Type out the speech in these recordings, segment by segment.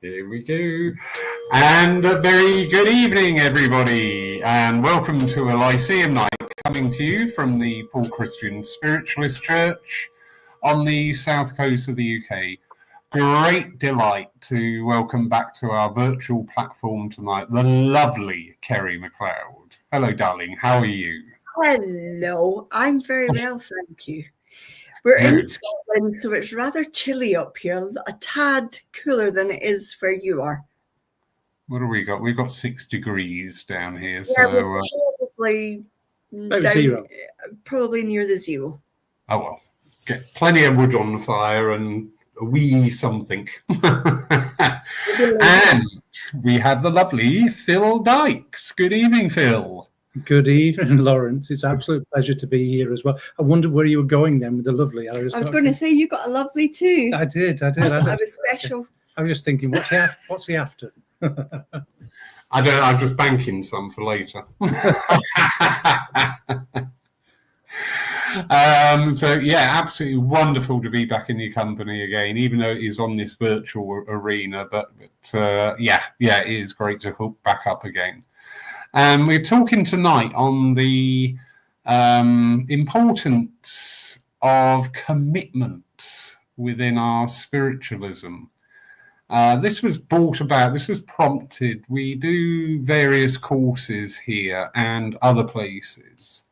Here we go. And a very good evening, everybody, and welcome to a Lyceum night coming to you from the Paul Christian Spiritualist Church on the south coast of the UK. Great delight to welcome back to our virtual platform tonight the lovely Kerry McLeod. Hello, darling. How are you? Hello. I'm very well, thank you. We're in Scotland, so it's rather chilly up here, a tad cooler than it is where you are. What have we got? We've got 6 degrees down here, yeah, so probably zero. Probably near the zero. Oh well, get plenty of wood on the fire and a wee something. And we have the lovely Phil Dykes. Good evening, Phil. Good evening, Lawrence. It's an absolute pleasure to be here as well. I wondered where you were going then with the lovely. I was going to say you got a lovely too. I did. I was special. I was just thinking, what's he after? I'm just banking some for later. So yeah, absolutely wonderful to be back in your company again, even though it is on this virtual arena. But yeah, it is great to hook back up again. We're talking tonight on the importance of commitment within our spiritualism. This was prompted. We do various courses here and other places,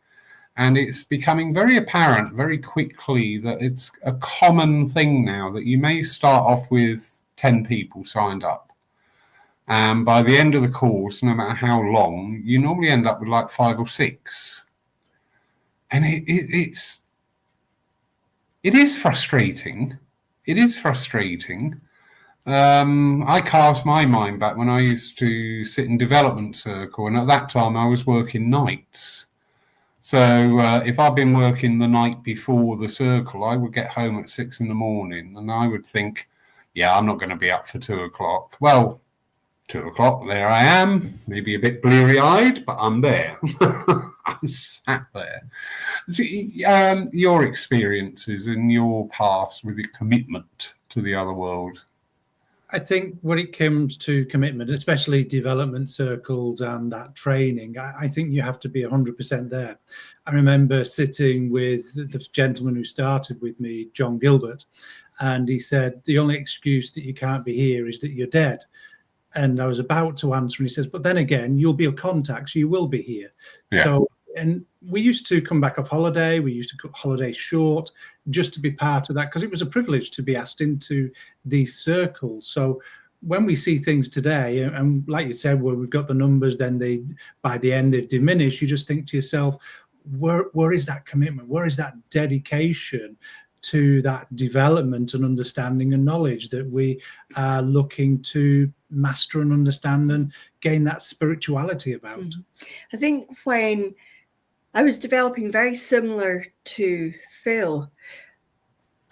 and it's becoming very apparent very quickly that it's a common thing now that you may start off with 10 people signed up. And by the end of the course, no matter how long, you normally end up with like 5 or 6. And it is frustrating. It is frustrating. I cast my mind back when I used to sit in development circle, and at that time I was working nights. So if I'd been working the night before the circle, I would get home at 6 in the morning, and I would think, yeah, I'm not going to be up for 2 o'clock. Well, 2 o'clock, there I am, maybe a bit bleary-eyed, but I'm there. I'm sat there. So, your experiences in your past with your commitment to the other world? I think when it comes to commitment, especially development circles and that training, I think you have to be 100% there. I remember sitting with the gentleman who started with me, John Gilbert, and he said, the only excuse that you can't be here is that you're dead. And I was about to answer, and he says, but then again, you'll be a contact, so you will be here. Yeah. So, and we used to come back off holiday. We used to cut holidays short just to be part of that, because it was a privilege to be asked into these circles. So when we see things today, and like you said, where we've got the numbers, then by the end they've diminished, you just think to yourself, where is that commitment? Where is that dedication to that development and understanding and knowledge that we are looking to master and understand and gain that spirituality about? I think when I was developing very similar to Phil,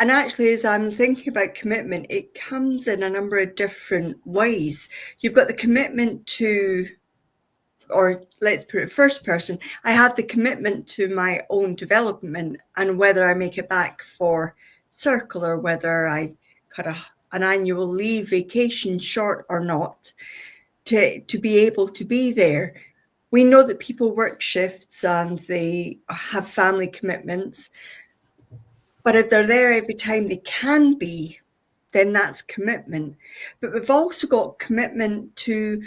and actually as I'm thinking about commitment, it comes in a number of different ways. You've got the commitment to, or let's put it first person, I have the commitment to my own development and whether I make it back for circle or whether I cut an annual leave vacation short or not, to be able to be there. We know that people work shifts and they have family commitments, but if they're there every time they can be, then that's commitment. But we've also got commitment to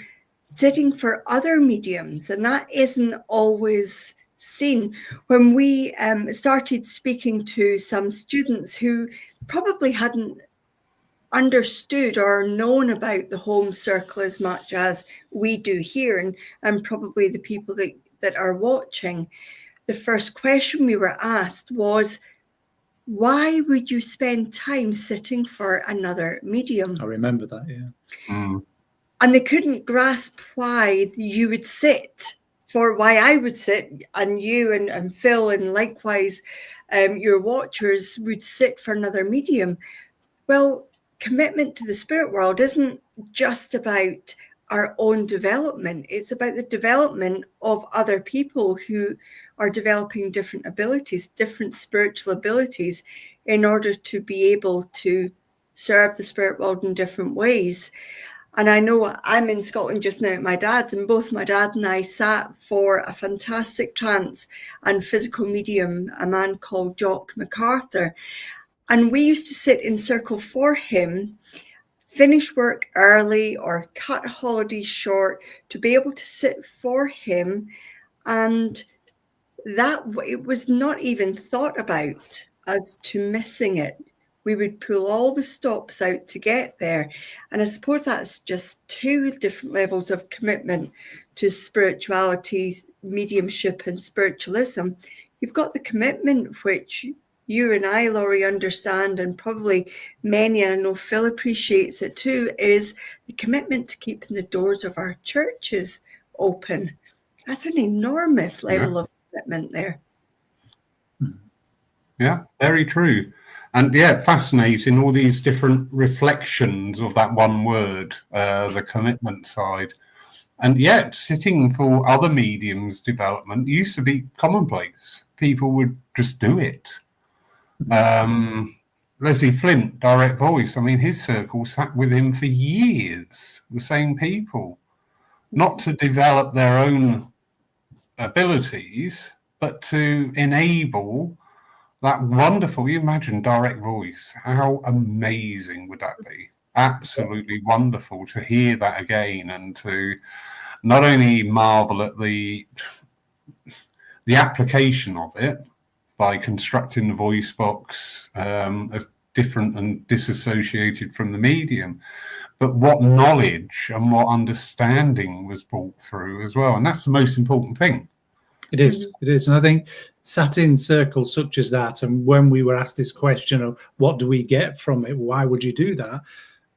sitting for other mediums, and that isn't always seen. When we started speaking to some students who probably hadn't understood or known about the home circle as much as we do here, and probably the people that are watching, the first question we were asked was, why would you spend time sitting for another medium? I remember that, yeah. And they couldn't grasp why you would sit, for why I would sit, and you and Phil, and likewise your watchers would sit for another medium. Well, commitment to the spirit world isn't just about our own development. It's about the development of other people who are developing different abilities, different spiritual abilities, in order to be able to serve the spirit world in different ways. And I know I'm in Scotland just now at my dad's, and both my dad and I sat for a fantastic trance and physical medium, a man called Jock MacArthur. And we used to sit in circle for him, finish work early or cut holidays short to be able to sit for him. And that it was not even thought about as to missing it. We would pull all the stops out to get there. And I suppose that's just two different levels of commitment to spirituality, mediumship, and spiritualism. You've got the commitment, which you and I, Laurie, understand, and probably many, and I know Phil appreciates it too, is the commitment to keeping the doors of our churches open. That's an enormous level of commitment there. Yeah, very true. And yeah, fascinating, all these different reflections of that one word, the commitment side. And yet, sitting for other mediums' development used to be commonplace. People would just do it. Leslie Flint, direct voice, I mean, his circle sat with him for years, the same people, not to develop their own abilities, but to enable that wonderful, you imagine direct voice, how amazing would that be? Absolutely wonderful to hear that again, and to not only marvel at the application of it by constructing the voice box as different and disassociated from the medium, but what knowledge and what understanding was brought through as well. And that's the most important thing. It is. And I think sat in circles such as that, and when we were asked this question of what do we get from it, why would you do that,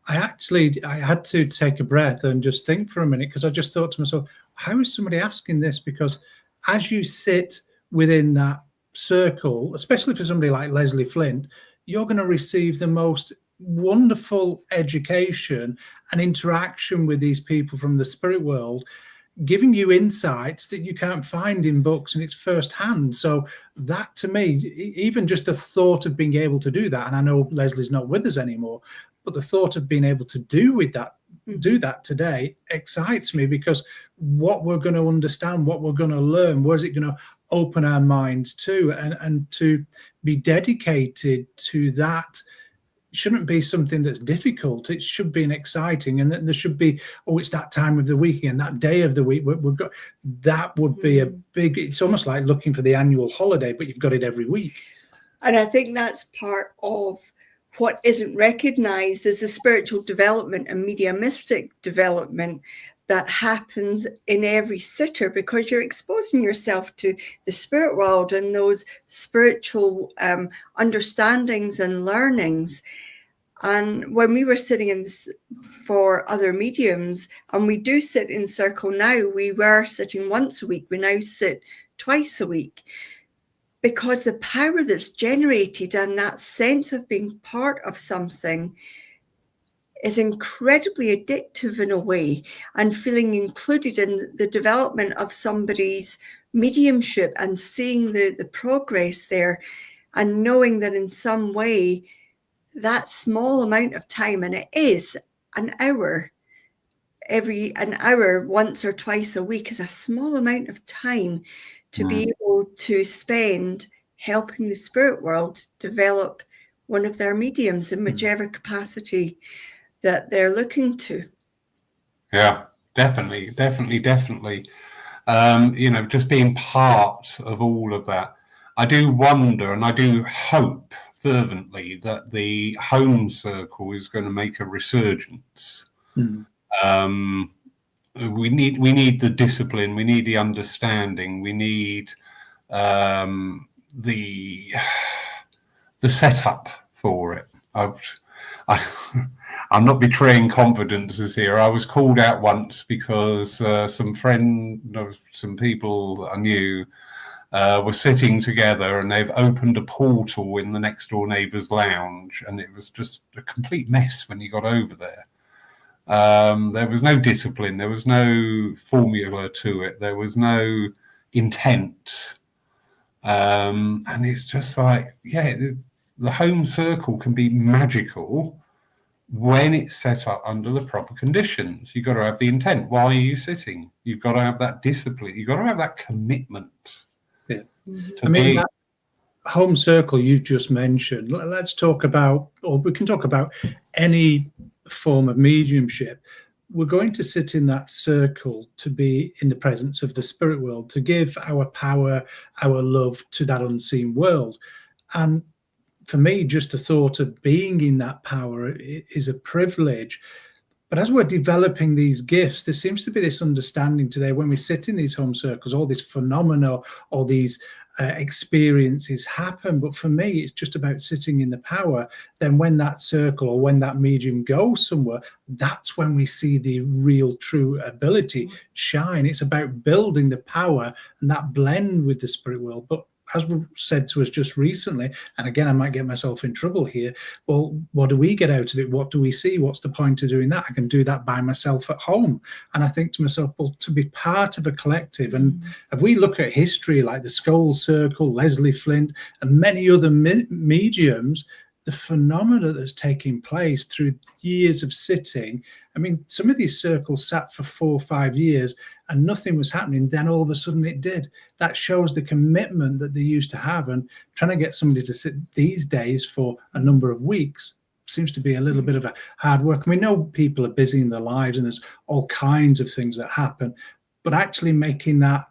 I had to take a breath and just think for a minute, because I just thought to myself, how is somebody asking this? Because as you sit within that circle, especially for somebody like Leslie Flint, you're going to receive the most wonderful education and interaction with these people from the spirit world, giving you insights that you can't find in books, and it's firsthand. So that, to me, even just the thought of being able to do that, and I know Leslie's not with us anymore, but the thought of being able to do that today excites me, because what we're going to understand, what we're going to learn, where's it going to open our minds to, and to be dedicated to that shouldn't be something that's difficult. It should be an exciting, and there should be, it's that time of the week and that day of the week we've got, that would be a big, it's almost like looking for the annual holiday, but you've got it every week. And I think that's part of what isn't recognized as the spiritual development and mediumistic development that happens in every sitter, because you're exposing yourself to the spirit world and those spiritual understandings and learnings. And when we were sitting in this for other mediums, and we do sit in circle now, we were sitting once a week, we now sit twice a week, because the power that's generated and that sense of being part of something is incredibly addictive in a way, and feeling included in the development of somebody's mediumship and seeing the progress there, and knowing that in some way that small amount of time, and it is an hour once or twice a week, is a small amount of time to be able to spend helping the spirit world develop one of their mediums in whichever capacity that they're looking to. Yeah, definitely. Just being part of all of that. I do wonder, and I do hope fervently, that the home circle is going to make a resurgence. We need the discipline, we need the understanding, we need the setup for it. I'm not betraying confidences here. I was called out once because some people I knew were sitting together, and they've opened a portal in the next door neighbour's lounge, and it was just a complete mess when you got over there. There was no discipline, there was no formula to it, there was no intent, and it's just like, the home circle can be magical when it's set up under the proper conditions. You've got to have the intent. Why are you sitting? You've got to have that discipline. You've got to have that commitment. Yeah. I mean, that home circle you just mentioned, let's talk about, or we can talk about any form of mediumship. We're going to sit in that circle to be in the presence of the spirit world, to give our power, our love to that unseen world. And for me, just the thought of being in that power is a privilege. But as we're developing these gifts, there seems to be this understanding today when we sit in these home circles, all these phenomena, all these experiences happen. But for me, it's just about sitting in the power. Then when that circle or when that medium goes somewhere, that's when we see the real true ability shine. It's about building the power and that blend with the spirit world. But as was said to us just recently, and again, I might get myself in trouble here, well, what do we get out of it? What do we see? What's the point of doing that? I can do that by myself at home. And I think to myself, well, to be part of a collective, and if we look at history like the Skull Circle, Leslie Flint, and many other mediums, the phenomena that's taking place through years of sitting. I mean, some of these circles sat for 4 or 5 years and nothing was happening. Then all of a sudden it did. That shows the commitment that they used to have. And trying to get somebody to sit these days for a number of weeks seems to be a little bit of a hard work. And we know people are busy in their lives and there's all kinds of things that happen. But actually making that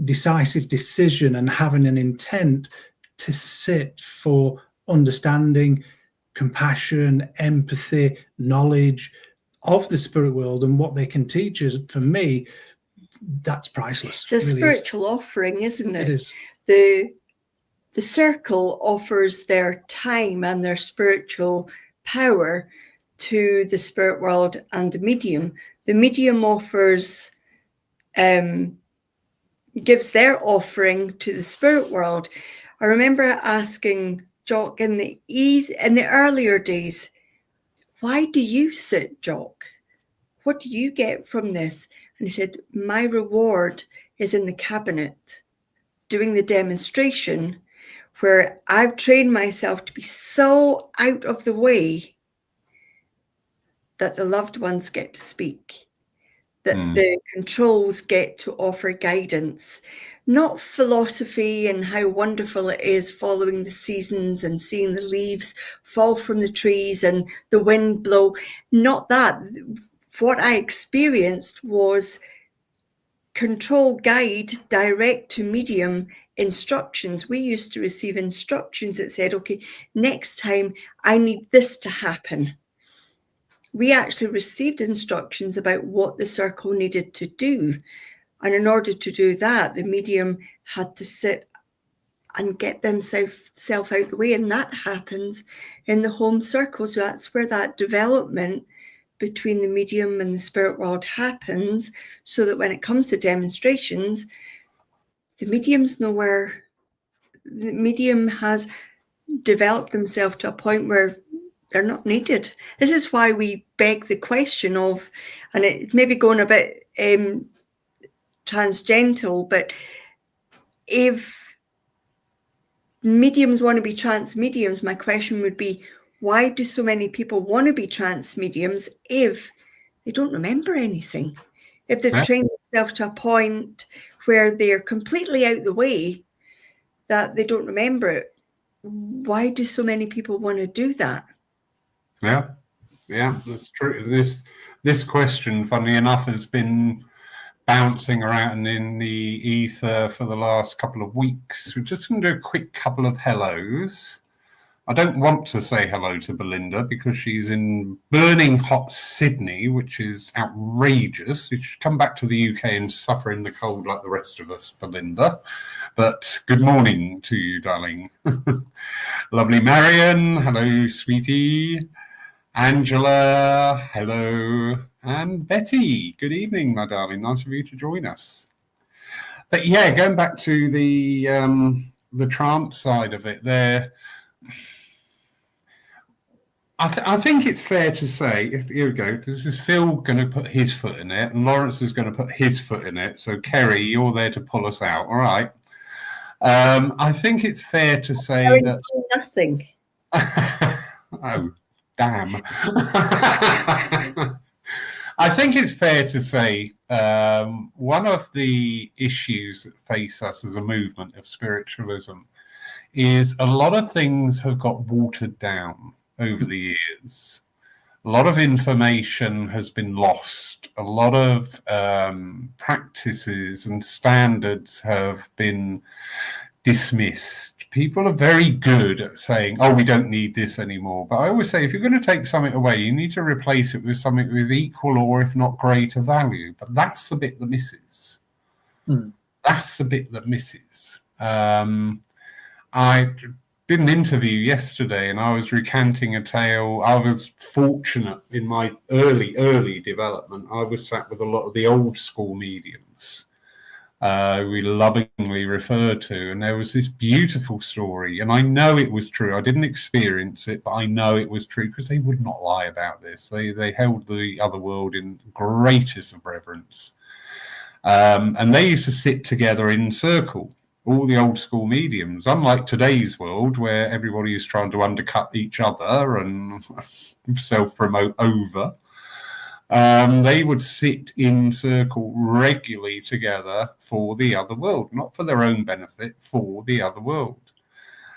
decisive decision and having an intent to sit for understanding, compassion, empathy, knowledge of the spirit world and what they can teach us, for me, that's priceless. It's a spiritual offering, isn't it? It is. The circle offers their time and their spiritual power to the spirit world and the medium. The medium offers, gives their offering to the spirit world. I remember asking Jock in the earlier days, why do you sit, Jock? What do you get from this? And he said, my reward is in the cabinet, doing the demonstration where I've trained myself to be so out of the way that the loved ones get to speak, that the controls get to offer guidance. Not philosophy and how wonderful it is following the seasons and seeing the leaves fall from the trees and the wind blow. Not that. What I experienced was control, guide, direct to medium instructions. We used to receive instructions that said, okay, next time I need this to happen. We actually received instructions about what the circle needed to do. And in order to do that, the medium had to sit and get themselves out the way. And that happens in the home circle. So that's where that development between the medium and the spirit world happens, so that when it comes to demonstrations, the mediums know where the medium has developed themselves to a point where they're not needed. This is why we beg the question of, and it may be going a bit transgentle, but if mediums want to be trans mediums, my question would be, why do so many people want to be trans mediums if they don't remember anything? If they've trained themselves to a point where they're completely out the way, that they don't remember it, why do so many people want to do that? Yeah, that's true. This question, funnily enough, has been bouncing around in the ether for the last couple of weeks. We're just going to do a quick couple of hellos. I don't want to say hello to Belinda because she's in burning hot Sydney, which is outrageous. You should come back to the UK and suffer in the cold like the rest of us, Belinda. But good morning to you, darling. Lovely Marion, hello, sweetie. Angela, hello. And Betty, good evening, my darling. Nice of you to join us. But yeah, going back to the trance side of it there, I think it's fair to say, here we go, this is Phil going to put his foot in it, and Lawrence is going to put his foot in it. So, Kerry, you're there to pull us out, all right? I think it's fair to say that... Nothing. Oh, Damn. I think it's fair to say one of the issues that face us as a movement of spiritualism is a lot of things have got watered down over the years. A lot of information has been lost. A lot of practices and standards have been dismissed. People are very good at saying, oh, we don't need this anymore. But I always say, if you're going to take something away, you need to replace it with something with equal or, if not greater, value. But that's the bit that misses. That's the bit that misses. I did an interview yesterday and I was recanting a tale. I was fortunate in my early development. I was sat with a lot of the old school mediums we lovingly referred to, and there was this beautiful story, and I know it was true. I didn't experience it, but I know it was true because they would not lie about this. They held the other world in greatest of reverence, and they used to sit together in circle, all the old school mediums, unlike today's world where everybody is trying to undercut each other and self-promote over. They would sit in circle regularly together for the other world, not for their own benefit, for the other world.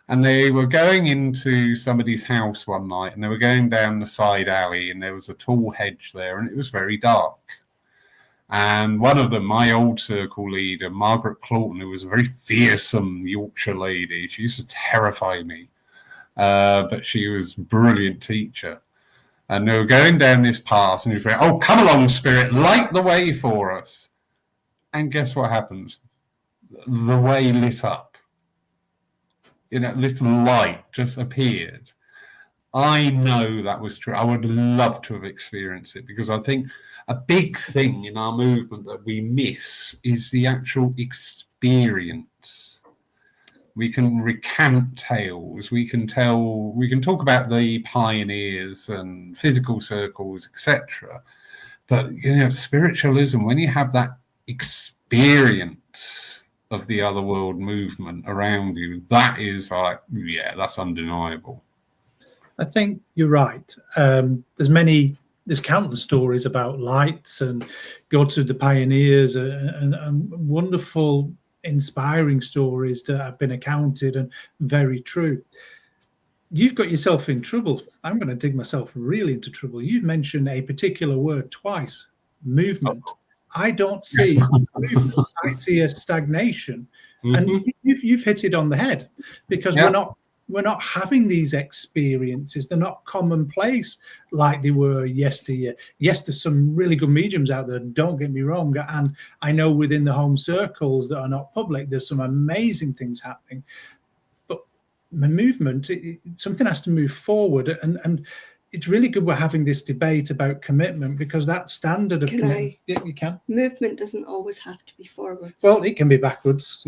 And they were going into somebody's house one night, and they were going down the side alley, and there was a tall hedge there, and it was very dark. And one of them, my old circle leader, Margaret Clawton, who was a very fearsome Yorkshire lady, she used to terrify me, but she was a brilliant teacher. And they were going down this path, and he was going, oh, come along, spirit, light the way for us. And guess what happens? The way lit up. You know, this light just appeared. I know that was true. I would love to have experienced it, because I think a big thing in our movement that we miss is the actual experience. We can recant tales, we can talk about the pioneers and physical circles, etc. But, you know, spiritualism, when you have that experience of the other world movement around you, that is like, yeah, that's undeniable. I think you're right. There's countless stories about lights, and go to the pioneers and wonderful, inspiring stories that have been accounted and very true. You've got yourself in trouble. I'm going to dig myself really into trouble. You've mentioned a particular word twice, movement. I don't see movement. I see a stagnation. And you've hit it on the head, because we're not having these experiences. They're not commonplace like they were yesteryear. Yes, there's some really good mediums out there, don't get me wrong. And I know within the home circles that are not public, there's some amazing things happening. But the movement, something has to move forward. And it's really good we're having this debate about commitment, because that standard of commitment, you can. Movement doesn't always have to be forwards. Well, it can be backwards,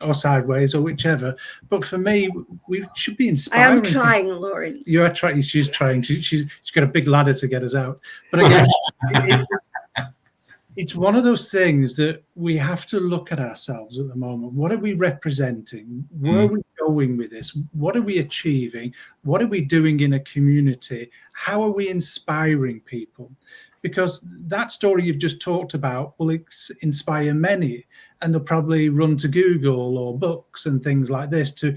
or sideways, or whichever. But for me, we should be inspiring. I am trying, Lauren. You are trying. She's trying. She's got a big ladder to get us out. But again, it's one of those things that we have to look at ourselves at the moment. What are we representing? Where are we going with this? What are we achieving? What are we doing in a community? How are we inspiring people? Because that story you've just talked about will inspire many, and they'll probably run to Google or books and things like this to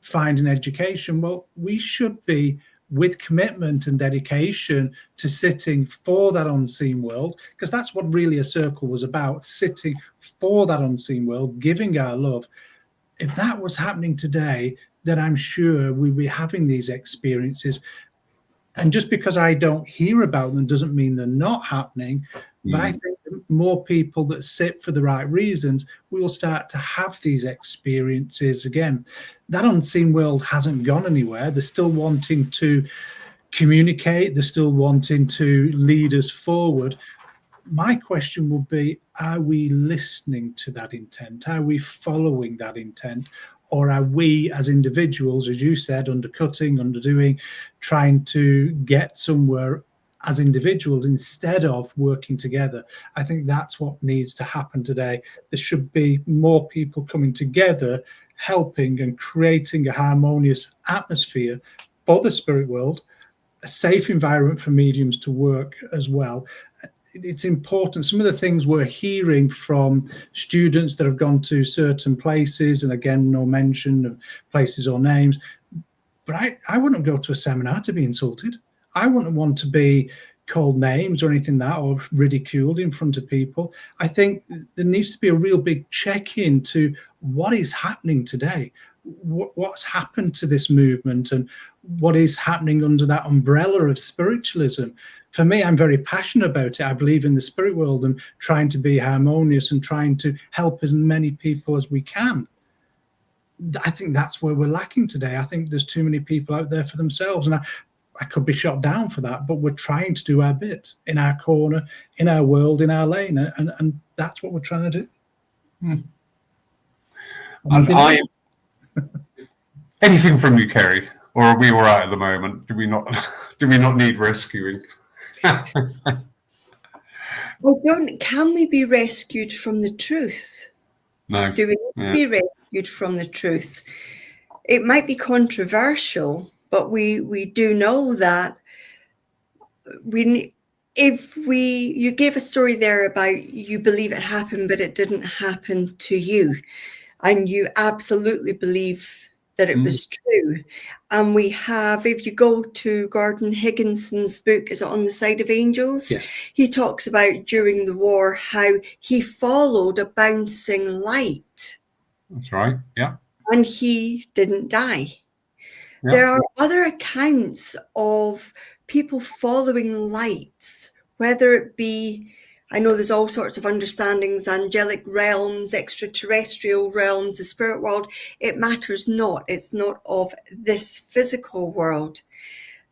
find an education. Well, we should be, with commitment and dedication to sitting for that unseen world, because that's what really a circle was about, sitting for that unseen world, giving our love. If that was happening today, then I'm sure we'd be having these experiences. And just because I don't hear about them doesn't mean they're not happening. But I think the more people that sit for the right reasons, we will start to have these experiences again. That unseen world hasn't gone anywhere. They're still wanting to communicate. They're still wanting to lead us forward. My question will be, are we listening to that intent? Are we following that intent? Or are we as individuals, as you said, undercutting, underdoing, trying to get somewhere as individuals instead of working together? I think that's what needs to happen today. There should be more people coming together, helping and creating a harmonious atmosphere for the spirit world, a safe environment for mediums to work as well. It's important. Some of the things we're hearing from students that have gone to certain places, and again, no mention of places or names, but I wouldn't go to a seminar to be insulted. I wouldn't want to be called names or anything like that, or ridiculed in front of people. I think there needs to be a real big check-in to what is happening today, what's happened to this movement, and what is happening under that umbrella of spiritualism. For me, I'm very passionate about it. I believe in the spirit world and trying to be harmonious and trying to help as many people as we can. I think that's where we're lacking today. I think there's too many people out there for themselves, and I could be shot down for that, but we're trying to do our bit in our corner, in our world, in our lane, and that's what we're trying to do. Anything from you, Kerry, or are we all right at the moment? Do we not need rescuing? Can we be rescued from the truth? No. Do we need to be rescued from the truth? It might be controversial, but we do know that you gave a story there about you believe it happened, but it didn't happen to you, and you absolutely believe that it was true. And we have, if you go to Gordon Higginson's book, is it On the Side of Angels? Yes. He talks about during the war how he followed a bouncing light. That's right. Yeah. And he didn't die. Yeah. There are other accounts of people following lights, whether it be, I know there's all sorts of understandings, angelic realms, extraterrestrial realms, the spirit world. It matters not. It's not of this physical world.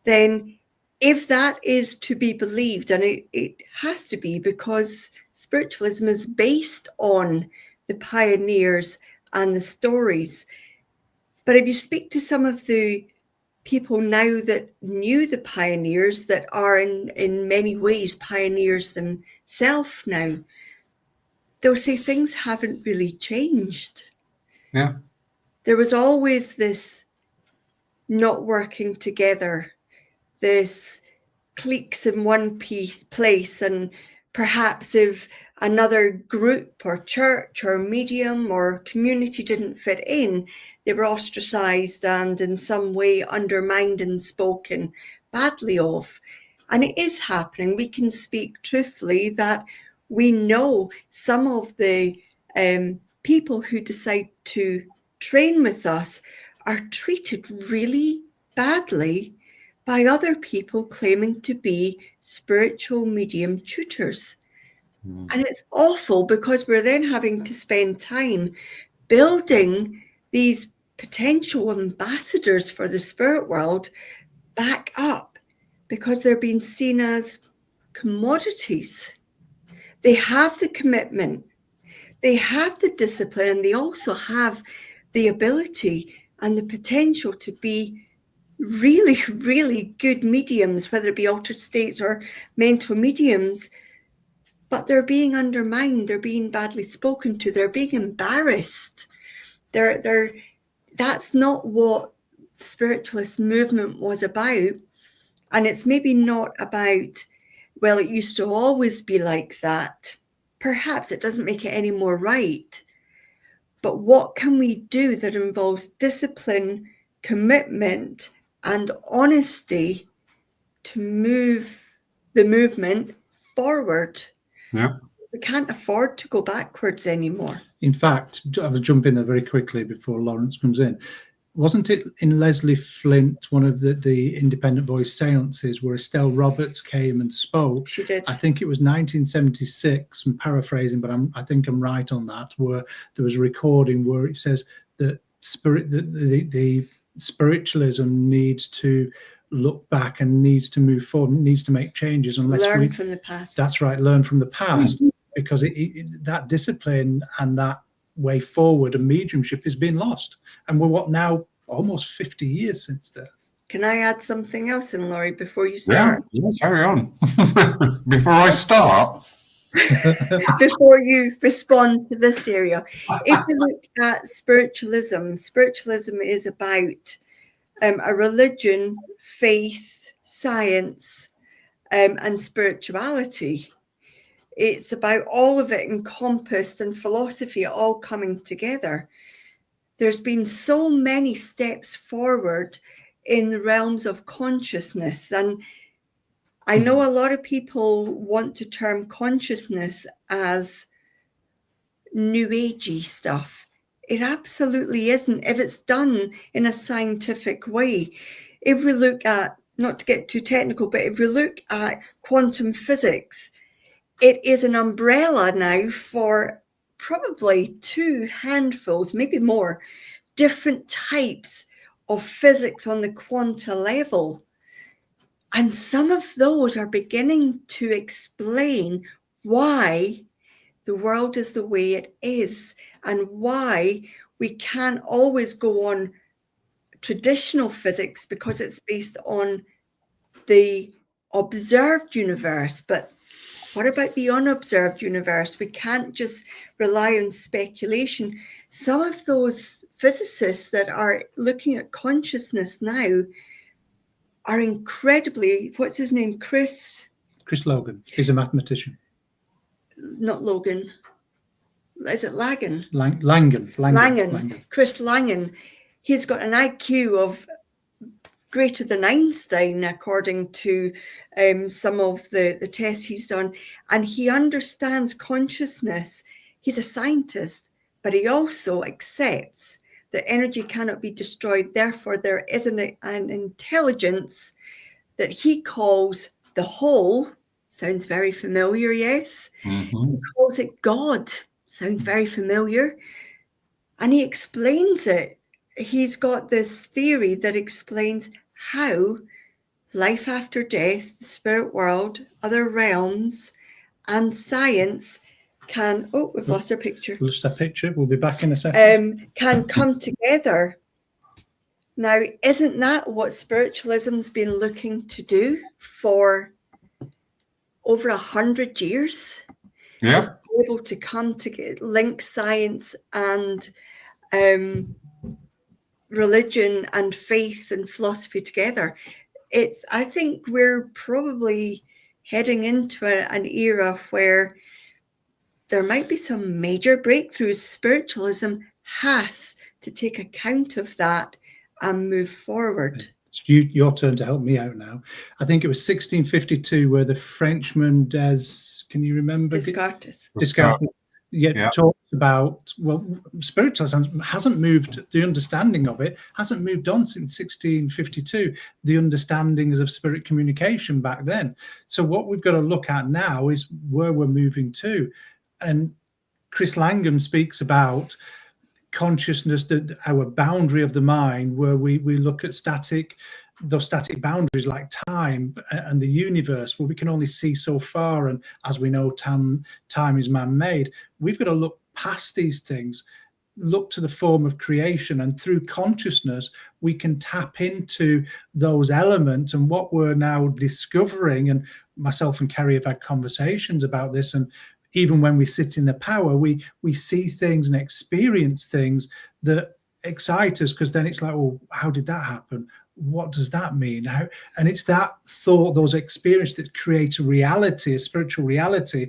Then if that is to be believed, and it has to be, because spiritualism is based on the pioneers and the stories. But if you speak to some of the people now that knew the pioneers, that are in many ways pioneers themselves now, they'll say things haven't really changed. Yeah. There was always this not working together, this cliques in one place, and perhaps if another group or church or medium or community didn't fit in, they were ostracized and in some way undermined and spoken badly of. And it is happening. We can speak truthfully that we know some of the people who decide to train with us are treated really badly by other people claiming to be spiritual medium tutors. And it's awful, because we're then having to spend time building these potential ambassadors for the spirit world back up, because they're being seen as commodities. They have the commitment, they have the discipline, and they also have the ability and the potential to be really, really good mediums, whether it be altered states or mental mediums. But they're being undermined, they're being badly spoken to, they're being embarrassed. That's not what the spiritualist movement was about. And it's maybe not about, well, it used to always be like that. Perhaps it doesn't make it any more right. But what can we do that involves discipline, commitment, and honesty to move the movement forward? Yeah. We can't afford to go backwards anymore. In fact, I will jump in there very quickly before Lawrence comes in. Wasn't it in Leslie Flint, one of the independent voice seances, where Estelle Roberts came and spoke? She did. I think it was 1976, I'm paraphrasing, but I think I'm right on that, where there was a recording where it says that the spiritualism needs to look back and needs to move forward, needs to make changes, unless learn from the past. That's right, learn from the past, because that discipline and that way forward and mediumship is being lost. And we're now almost 50 years since then. Can I add something else in, Laurie, before you start? Yeah, carry on. Before I start. Before you respond to this area. If you look at spiritualism is about a religion, faith, science, and spirituality. It's about all of it encompassed, and philosophy all coming together. There's been so many steps forward in the realms of consciousness. And I know a lot of people want to term consciousness as new agey stuff. It absolutely isn't if it's done in a scientific way. If we look at, not to get too technical, but if we look at quantum physics, it is an umbrella now for probably 2 handfuls, maybe more, different types of physics on the quanta level. And some of those are beginning to explain why the world is the way it is, and why we can't always go on traditional physics because it's based on the observed universe. But what about the unobserved universe? We can't just rely on speculation. Some of those physicists that are looking at consciousness now are incredibly, what's his name? Chris Logan. He's a mathematician. Not Logan. Is it Lagan? Langan. Chris Langan. He's got an IQ of greater than Einstein, according to some of the tests he's done. And he understands consciousness. He's a scientist, but he also accepts that energy cannot be destroyed. Therefore, there is an intelligence that he calls the whole. Sounds very familiar, yes? Mm-hmm. He calls it God. Sounds very familiar. And he explains it. He's got this theory that explains how life after death, the spirit world, other realms, and science can, oh, we've lost our picture. Lost that picture. We'll be back in a second. Can come together. Now, isn't that what spiritualism's been looking to do for over 100 years? Yeah. Just be able to come to link science and religion and faith and philosophy together. I think we're probably heading into an era where there might be some major breakthroughs. Spiritualism has to take account of that and move forward. It's your turn to help me out now. I think it was 1652 where the Frenchman can you remember? Descartes. Talked about, well, spiritualism hasn't moved, the understanding of it hasn't moved on since 1652, the understandings of spirit communication back then. So what we've got to look at now is where we're moving to. And Chris Langham speaks about consciousness, that our boundary of the mind, where we look at those static boundaries like time and the universe, where we can only see so far, and as we know, time is man-made. We've got to look past these things, look to the form of creation, and through consciousness we can tap into those elements. And what we're now discovering, and myself and Kerry have had conversations about this, and even when we sit in the power, we see things and experience things that excite us, because then it's like, well, how did that happen? What does that mean? And it's that thought, those experiences, that create a reality, a spiritual reality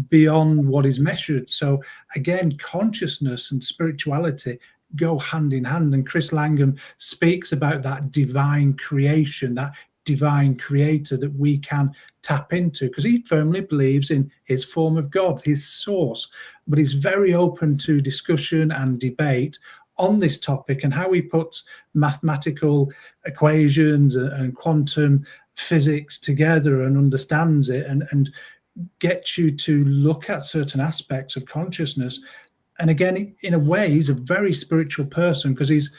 beyond what is measured. So again, consciousness and spirituality go hand in hand. And Chris Langham speaks about that divine creation, that divine creator that we can tap into, because he firmly believes in his form of God, his source. But he's very open to discussion and debate on this topic, and how he puts mathematical equations and quantum physics together and understands it, and gets you to look at certain aspects of consciousness. And again, in a way, he's a very spiritual person, because he's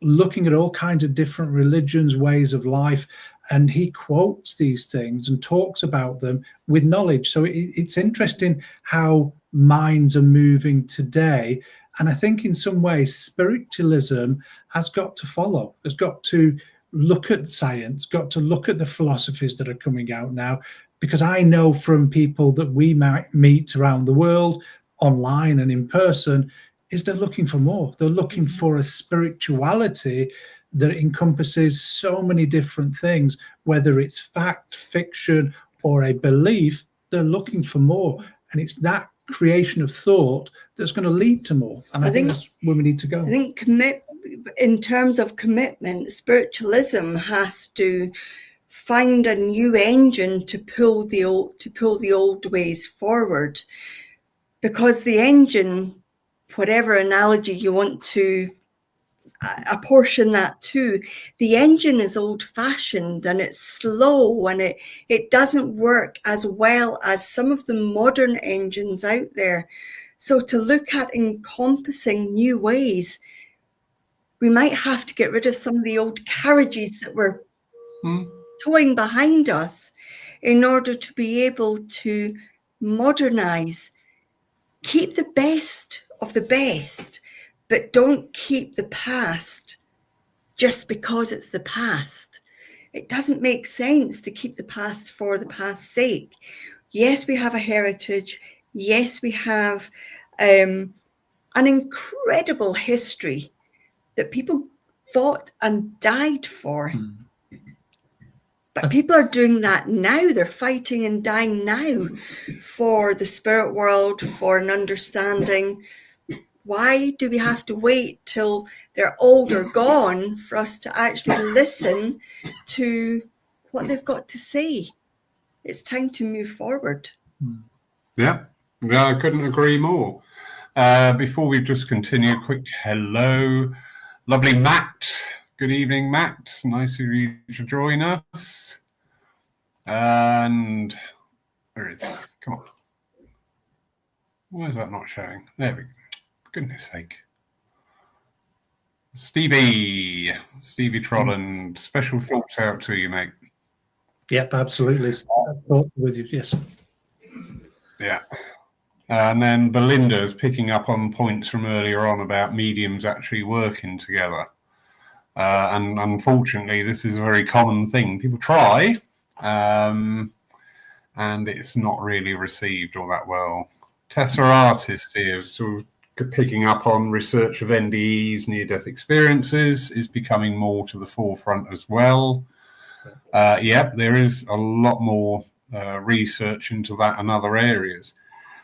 looking at all kinds of different religions, ways of life, and he quotes these things and talks about them with knowledge. So it's interesting how minds are moving today. And I think in some ways, spiritualism has got to follow, has got to look at science, got to look at the philosophies that are coming out now, because I know from people that we might meet around the world, online and in person, is they're looking for more. They're looking for a spirituality that encompasses so many different things, whether it's fact, fiction, or a belief. They're looking for more, and it's that creation of thought that's going to lead to more. And I think that's where we need to go. I think in terms of commitment, spiritualism has to find a new engine to pull the old ways forward, because the engine, whatever analogy you want to apportion that to, the engine is old-fashioned and it's slow, and it doesn't work as well as some of the modern engines out there. So to look at encompassing new ways, we might have to get rid of some of the old carriages that we're towing behind us in order to be able to modernize, keep the best of the best, but don't keep the past just because it's the past. It doesn't make sense to keep the past for the past's sake. Yes, we have a heritage. Yes, we have an incredible history that people fought and died for. But people are doing that now. They're fighting and dying now for the spirit world, for an understanding. Why do we have to wait till they're old or gone for us to actually listen to what they've got to say? It's time to move forward. Yeah, I couldn't agree more. Before we just continue, a quick hello. Lovely Matt. Good evening, Matt. Nice of you to join us. And where is it? Come on. Why is that not showing? There we go. Goodness sake. Stevie Trolland, special thoughts out to you, mate. Yep, absolutely. With you, yes. Yeah. And then Belinda is picking up on points from earlier on about mediums actually working together. And unfortunately, this is a very common thing. People try, and it's not really received all that well. Tessa Artist here, sort of picking up on research of NDEs, near-death experiences, is becoming more to the forefront as well. There is a lot more research into that and other areas.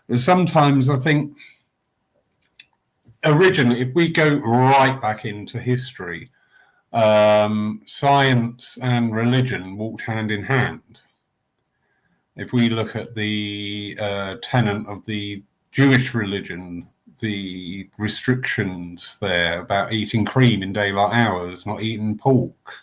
But sometimes I think, originally, if we go right back into history, science and religion walked hand in hand. If we look at the tenet of the Jewish religion, the restrictions there about eating cream in daylight hours, not eating pork,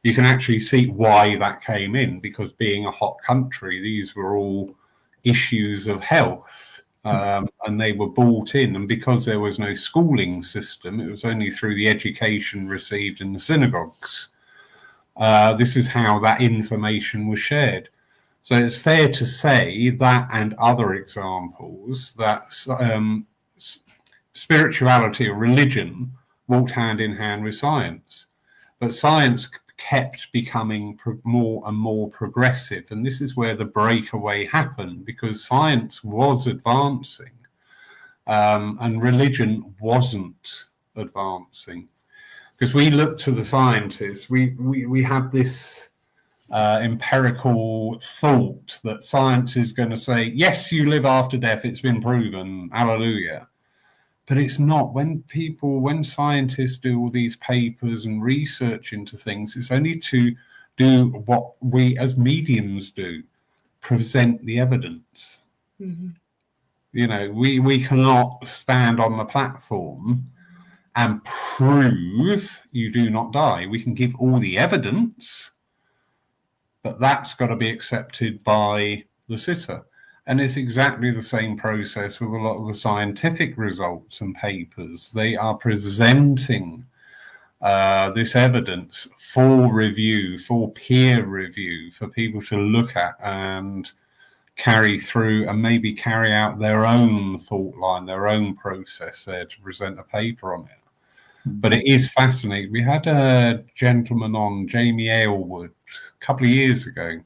you can actually see why that came in, because being a hot country, these were all issues of health, and they were brought in. And because there was no schooling system, it was only through the education received in the synagogues. This is how that information was shared. So it's fair to say that, and other examples, that spirituality or religion walked hand in hand with science. But science kept becoming more and more progressive. And this is where the breakaway happened, because science was advancing and religion wasn't advancing. Because we look to the scientists, we have this empirical thought that science is going to say, yes, you live after death, it's been proven, hallelujah. But it's not. When scientists do all these papers and research into things, it's only to do what we as mediums do, present the evidence. Mm-hmm. You know, we cannot stand on the platform and prove you do not die. We can give all the evidence, but that's got to be accepted by the sitter. And it's exactly the same process with a lot of the scientific results and papers. They are presenting this evidence for review, for peer review, for people to look at and carry through, and maybe carry out their own thought line, their own process there to present a paper on it. But it is fascinating. We had a gentleman on, Jamie Aylwood, a couple of years ago,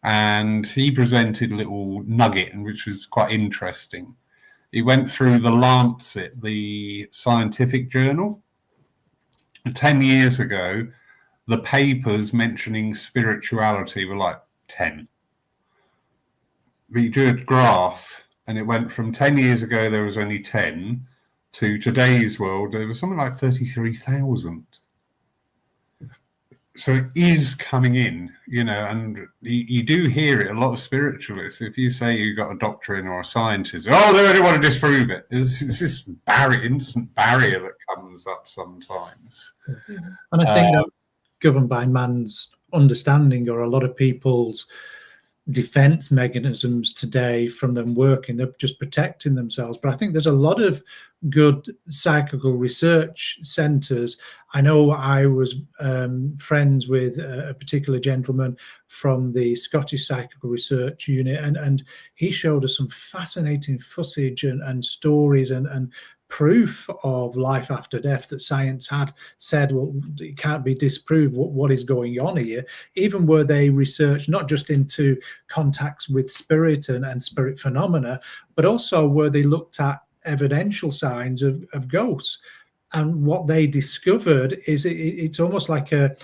and he presented a little nugget, which was quite interesting. He went through the Lancet, the scientific journal, 10 years ago, the papers mentioning spirituality were like 10. But you do a graph, and it went from 10 years ago, there was only 10, to today's world, there was something like 33,000. So it is coming in, and you do hear it. A lot of spiritualists, if you say you've got a doctrine or a scientist, oh, they only want to disprove it. It's this instant barrier that comes up sometimes. And I think that's governed by man's understanding, or a lot of people's defense mechanisms today from them working. They're just protecting themselves. But I think there's a lot of good psychical research centres. I know I was friends with a particular gentleman from the Scottish Psychical Research Unit, and he showed us some fascinating footage and stories and proof of life after death that science had said, well, it can't be disproved what is going on here. Even where they researched not just into contacts with spirit and spirit phenomena, but also where they looked at evidential signs of ghosts. And what they discovered is it's almost like a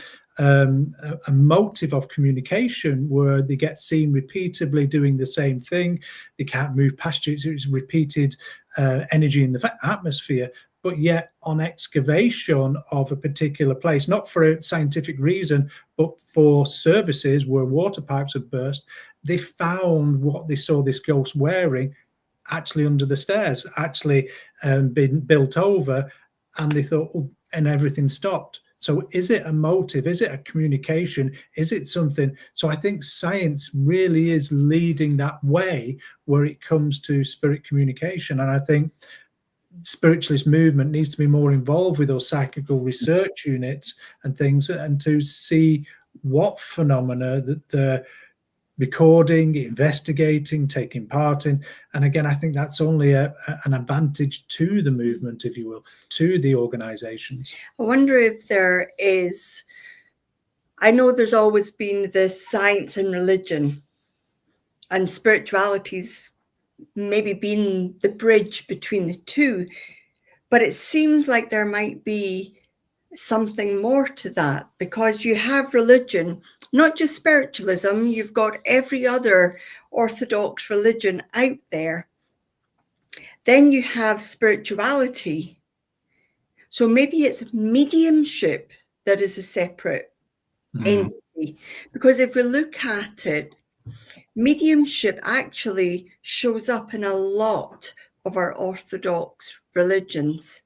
motive of communication where they get seen repeatedly doing the same thing. They can't move past you. It's repeated energy in the atmosphere. But yet on excavation of a particular place, not for a scientific reason, but for services where water pipes had burst, they found what they saw this ghost wearing actually under the stairs, actually been built over, and they thought, oh, and everything stopped. So is it a motive? Is it a communication? Is it something? So I think science really is leading that way where it comes to spirit communication. And I think spiritualist movement needs to be more involved with those psychical research units and things, and to see what phenomena that they're recording, investigating, taking part in. And again, I think that's only an advantage to the movement, if you will, to the organizations. I wonder if there is, I know there's always been this science and religion, and spirituality's maybe been the bridge between the two, but it seems like there might be something more to that, because you have religion, not just spiritualism, you've got every other orthodox religion out there. Then you have spirituality. So maybe it's mediumship that is a separate entity, because if we look at it, mediumship actually shows up in a lot of our orthodox religions.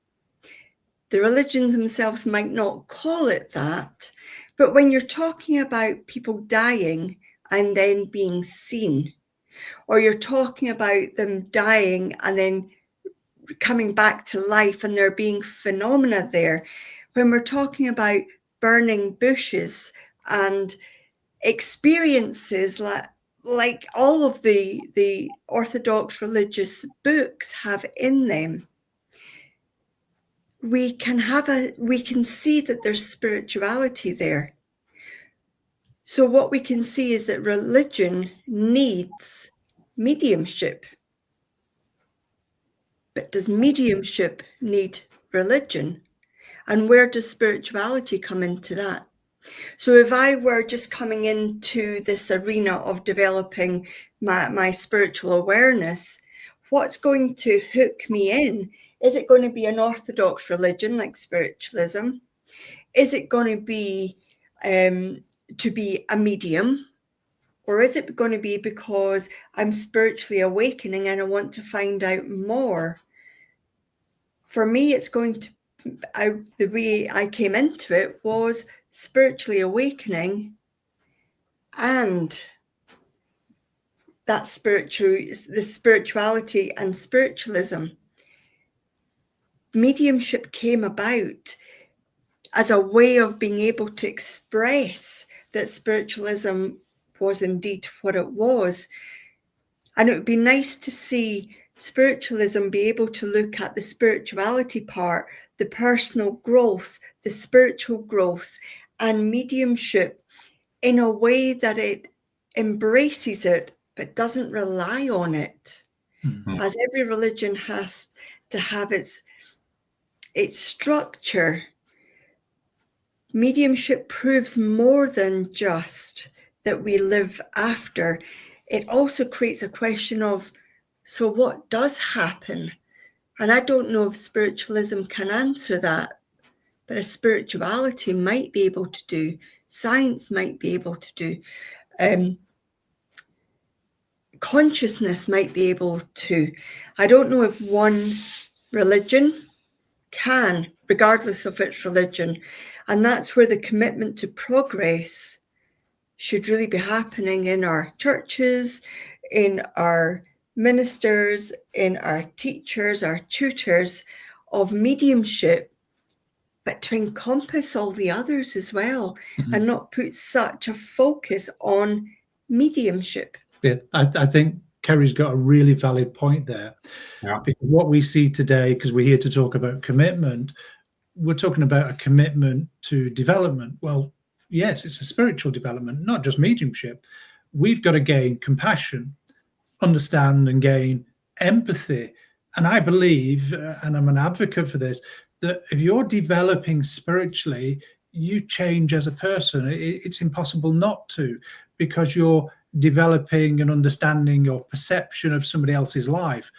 The religions themselves might not call it that, but when you're talking about people dying and then being seen, or you're talking about them dying and then coming back to life and there being phenomena there, when we're talking about burning bushes and experiences like all of the orthodox religious books have in them, we can see that there's spirituality there. So what we can see is that religion needs mediumship. But does mediumship need religion? And where does spirituality come into that? So if I were just coming into this arena of developing my spiritual awareness, what's going to hook me in? Is it going to be an orthodox religion like spiritualism? Is it going to be a medium? Or is it going to be because I'm spiritually awakening and I want to find out more? For me, it's going to, the way I came into it was spiritually awakening, and that the spirituality and spiritualism. Mediumship came about as a way of being able to express that spiritualism was indeed what it was. And it would be nice to see spiritualism be able to look at the spirituality part, the personal growth, the spiritual growth, and mediumship in a way that it embraces it but doesn't rely on it. Mm-hmm. As every religion has to have its structure, mediumship proves more than just that we live after. It also creates a question of, so what does happen? And I don't know if spiritualism can answer that, but a spirituality might be able to do, science might be able to do, consciousness might be able to. I don't know if one religion can, regardless of its religion. And that's where the commitment to progress should really be happening in our churches, in our ministers, in our teachers, our tutors, of mediumship, but to encompass all the others as well, and not put such a focus on mediumship. Yeah, I think Kerry's got a really valid point there. Yeah. Because what we see today, because we're here to talk about commitment, we're talking about a commitment to development. Well, yes, it's a spiritual development, not just mediumship. We've got to gain compassion, understand and gain empathy. And I believe, and I'm an advocate for this, that if you're developing spiritually, you change as a person. It's impossible not to, because you're developing and understanding your perception of somebody else's life.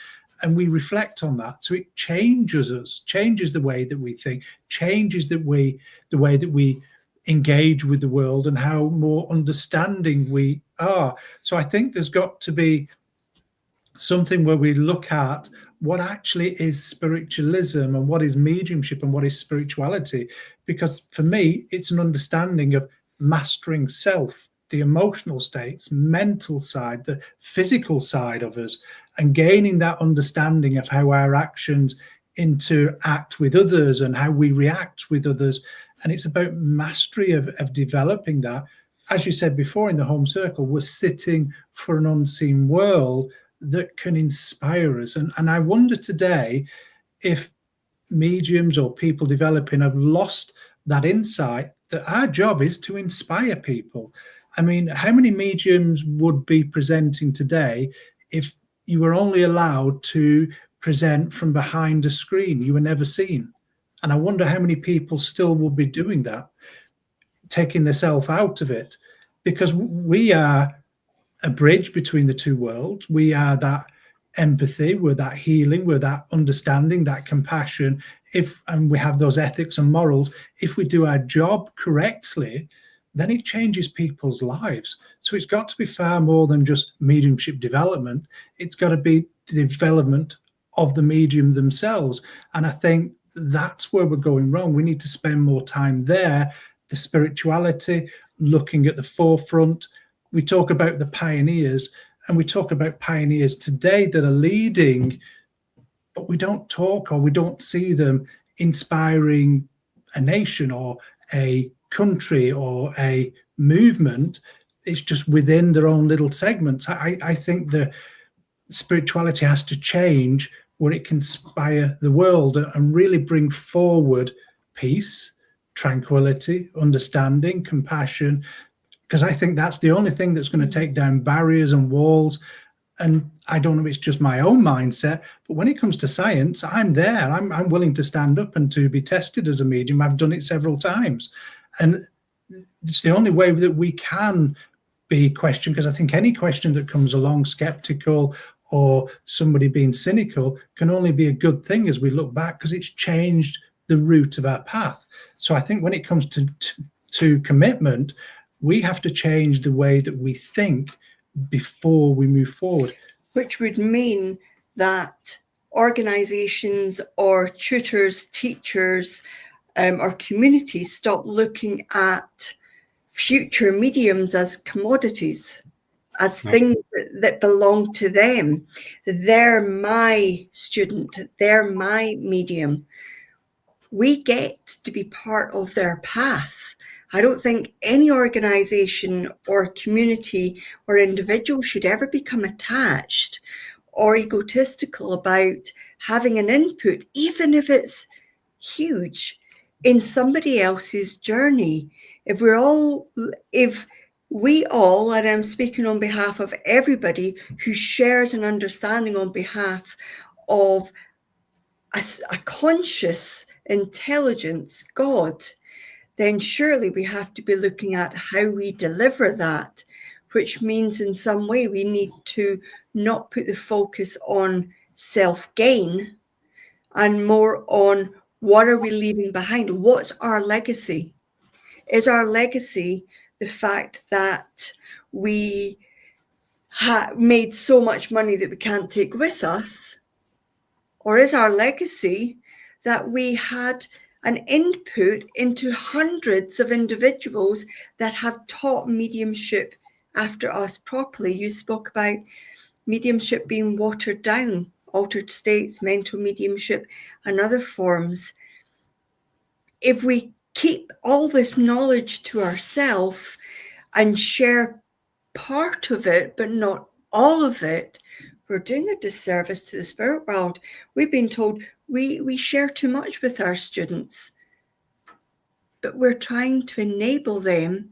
And we reflect on that. So it changes us, changes the way that we think, changes the way that we engage with the world and how more understanding we are. So I think there's got to be something where we look at what actually is spiritualism and what is mediumship and what is spirituality. Because for me, it's an understanding of mastering self, the emotional states, mental side, the physical side of us, and gaining that understanding of how our actions interact with others and how we react with others. And it's about mastery of developing that. As you said before, in the home circle, we're sitting for an unseen world that can inspire us. And I wonder today if mediums or people developing have lost that insight that our job is to inspire people. I mean, how many mediums would be presenting today if you were only allowed to present from behind a screen? You were never seen. And I wonder how many people still will be doing that, taking themselves out of it, because we are a bridge between the two worlds. We are that empathy, we're that healing, we're that understanding, that compassion. And we have those ethics and morals. If we do our job correctly, then it changes people's lives. So it's got to be far more than just mediumship development. It's got to be the development of the medium themselves. And I think that's where we're going wrong. We need to spend more time there. The spirituality, looking at the forefront. We talk about the pioneers, and we talk about pioneers today that are leading, but we don't talk or we don't see them inspiring a nation or a country or a movement. It's just within their own little segments. I think the spirituality has to change where it can inspire the world and really bring forward peace, tranquility, understanding, compassion, because I think that's the only thing that's going to take down barriers and walls. And I don't know if it's just my own mindset, but when it comes to science, I'm there. I'm willing to stand up and to be tested as a medium. I've done it several times. And it's the only way that we can be questioned, because I think any question that comes along, skeptical or somebody being cynical, can only be a good thing as we look back, because it's changed the route of our path. So I think when it comes to commitment, we have to change the way that we think before we move forward. Which would mean that organizations or tutors, teachers, or communities stop looking at future mediums as commodities, as things that belong to them. They're my student, they're my medium. We get to be part of their path. I don't think any organization or community or individual should ever become attached or egotistical about having an input, even if it's huge, in somebody else's journey. If we all, and I'm speaking on behalf of everybody who shares an understanding on behalf of a conscious intelligence, God, then surely we have to be looking at how we deliver that, which means in some way we need to not put the focus on self-gain and more on what are we leaving behind? What's our legacy? Is our legacy the fact that we made so much money that we can't take with us? Or is our legacy that we had an input into hundreds of individuals that have taught mediumship after us properly? You spoke about mediumship being watered down, altered states, mental mediumship, and other forms. If we keep all this knowledge to ourselves and share part of it, but not all of it, we're doing a disservice to the spirit world. We've been told we share too much with our students, but we're trying to enable them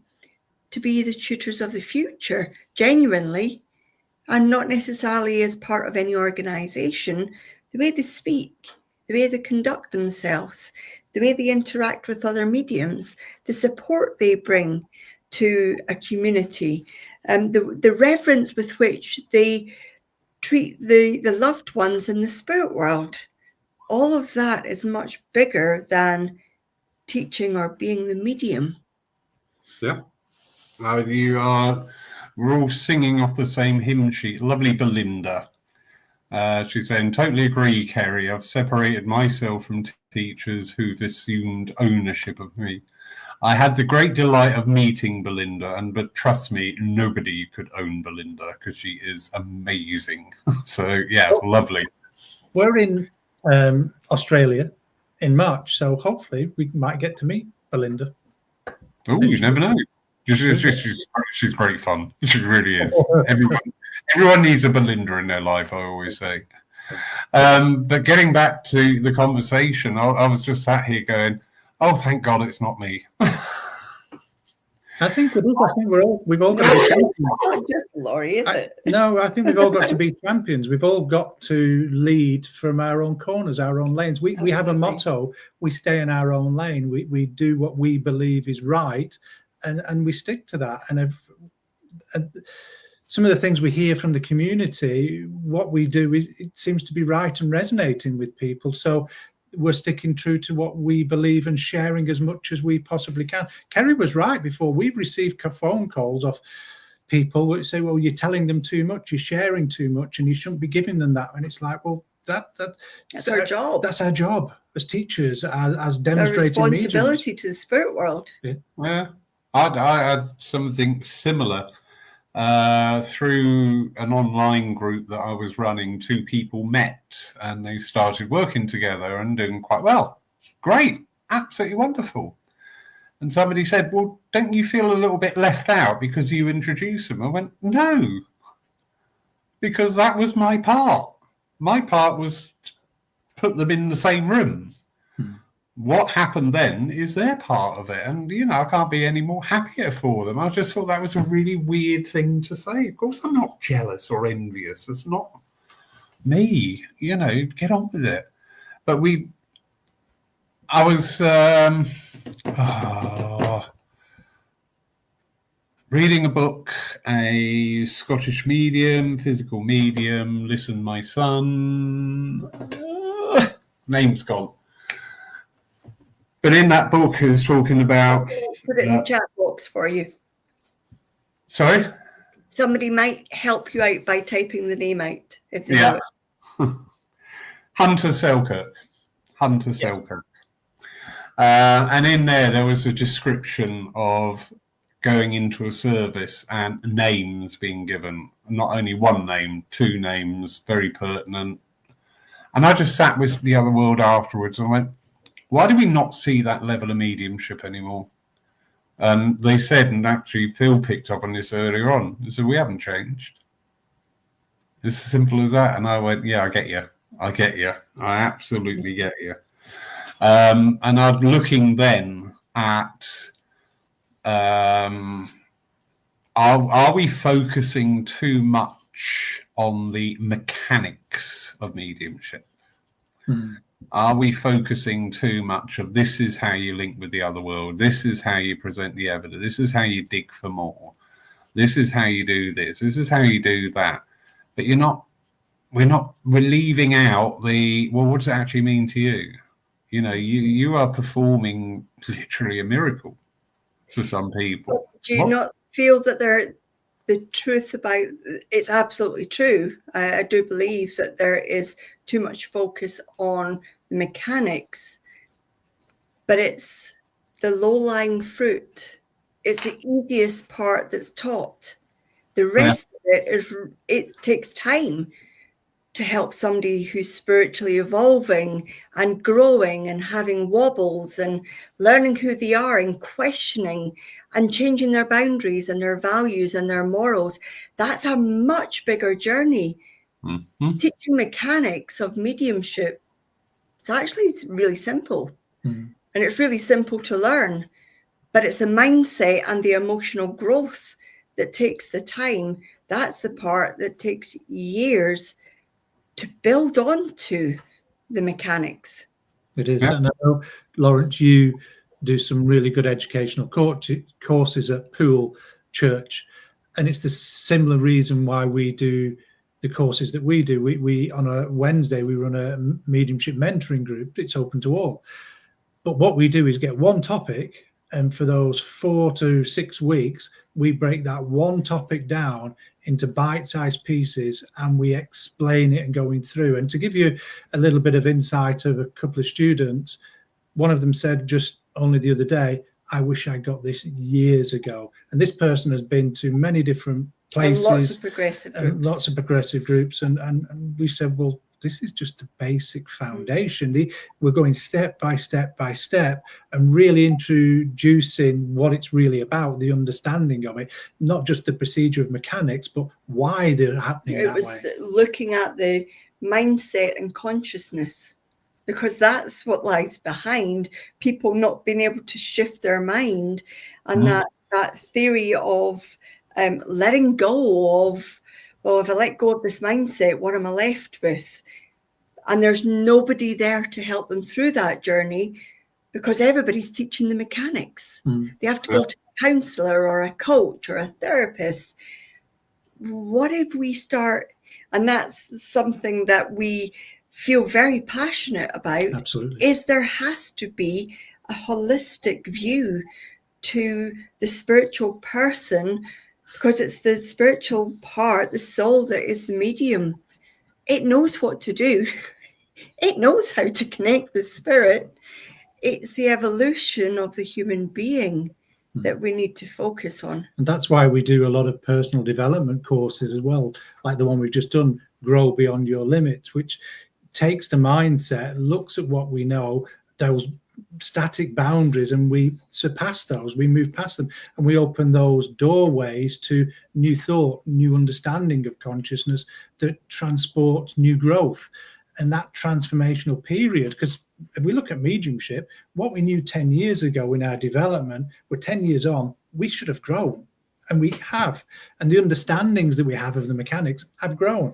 to be the tutors of the future, genuinely, and not necessarily as part of any organization. The way they speak, the way they conduct themselves, the way they interact with other mediums, the support they bring to a community, the reverence with which they treat the loved ones in the spirit world. All of that is much bigger than teaching or being the medium. Yeah. We're all singing off the same hymn sheet. Lovely Belinda. She's saying, totally agree, Kerry. I've separated myself from teachers who've assumed ownership of me. I had the great delight of meeting Belinda, but trust me, nobody could own Belinda because she is amazing. So, yeah, lovely. We're in Australia in March, so hopefully we might get to meet Belinda. Oh, you never know. She's great fun. She really is. Everyone needs a Belinda in their life, I always say. But getting back to the conversation, I was just sat here going, oh, thank God it's not me. I think it is. I think we've all got to be champions. Not just Laurie, is it? No, I think we've all got to be champions. We've all got to lead from our own corners, our own lanes. We have a motto: we stay in our own lane. We do what we believe is right, and we stick to that. And some of the things we hear from the community, what we do, it seems to be right and resonating with people. So we're sticking true to what we believe and sharing as much as we possibly can. Kerry was right before. We've received phone calls of people which say, well, you're telling them too much, you're sharing too much, and you shouldn't be giving them that. And it's like, well, that's our job. That's our job as teachers, as demonstrating it's our responsibility mediums. to the spirit world. Yeah. I had something similar. Through an online group that I was running, two people met and they started working together and doing quite well. Great, absolutely wonderful. And somebody said, well, don't you feel a little bit left out because you introduced them? I went, no, because that was my part. My part was to put them in the same room. What happened then is their part of it. And, I can't be any more happier for them. I just thought that was a really weird thing to say. Of course, I'm not jealous or envious. It's not me, get on with it. But I was reading a book, a Scottish medium, physical medium, listen, my son, name's gone. But in that book, he was talking about... Put it in the chat box for you. Sorry? Somebody might help you out by typing the name out, if they know it. Hunter Selkirk. And in there was a description of going into a service and names being given. Not only one name, two names, very pertinent. And I just sat with the other world afterwards and went, why do we not see that level of mediumship anymore? They said, and actually Phil picked up on this earlier on, he said, we haven't changed. It's as simple as that. And I went, yeah, I get you. I absolutely get you. And I'm looking then at, are we focusing too much on the mechanics of mediumship? Are we focusing too much of this is how you link with the other world, this is how you present the evidence, this is how you dig for more, this is how you do this is how you do that, but we're leaving out the, well, what does it actually mean to you? You know, you are performing literally a miracle for some people. Do you not feel that the truth about it's absolutely true? I do believe that there is too much focus on the mechanics, but it's the low-lying fruit. It's the easiest part that's taught. The rest of it takes time to help somebody who's spiritually evolving and growing and having wobbles and learning who they are and questioning and changing their boundaries and their values and their morals. That's a much bigger journey. Mm-hmm. Teaching mechanics of mediumship, it's actually really simple. Mm-hmm. And it's really simple to learn, but it's the mindset and the emotional growth that takes the time. That's the part that takes years to build on to the mechanics. It is. Yeah. And I know, Lawrence, you do some really good educational courses at Poole Church, and it's the similar reason why we do the courses that we do. We on a Wednesday, we run a mediumship mentoring group. It's open to all. But what we do is get one topic, and for those 4 to 6 weeks, we break that one topic down into bite-sized pieces, and we explain it and going through. And to give you a little bit of insight of a couple of students, one of them said just only the other day, I wish I got this years ago. And this person has been to many different places. And lots of progressive groups. Lots of progressive groups. And we said, well, this is just the basic foundation. We're going step by step by step and really introducing what it's really about, the understanding of it, not just the procedure of mechanics, but why they're happening that way. It was looking at the mindset and consciousness, because that's what lies behind people not being able to shift their mind. And that theory of letting go of, well, if I let go of this mindset, what am I left with? And there's nobody there to help them through that journey because everybody's teaching the mechanics. They have to go to a counselor or a coach or a therapist. What if we start, and that's something that we feel very passionate about, Absolutely, is there has to be a holistic view to the spiritual person, because it's the spiritual part, the soul, that is the medium. It knows what to do. It knows how to connect with spirit. It's the evolution of the human being that we need to focus on. And that's why we do a lot of personal development courses as well, like the one we've just done, Grow Beyond Your Limits, which takes the mindset, looks at what we know, those static boundaries, and we surpass those, we move past them, and we open those doorways to new thought, new understanding of consciousness that transports new growth. And that transformational period, because if we look at mediumship, what we knew 10 years ago in our development, we're 10 years on, we should have grown, and we have. And the understandings that we have of the mechanics have grown.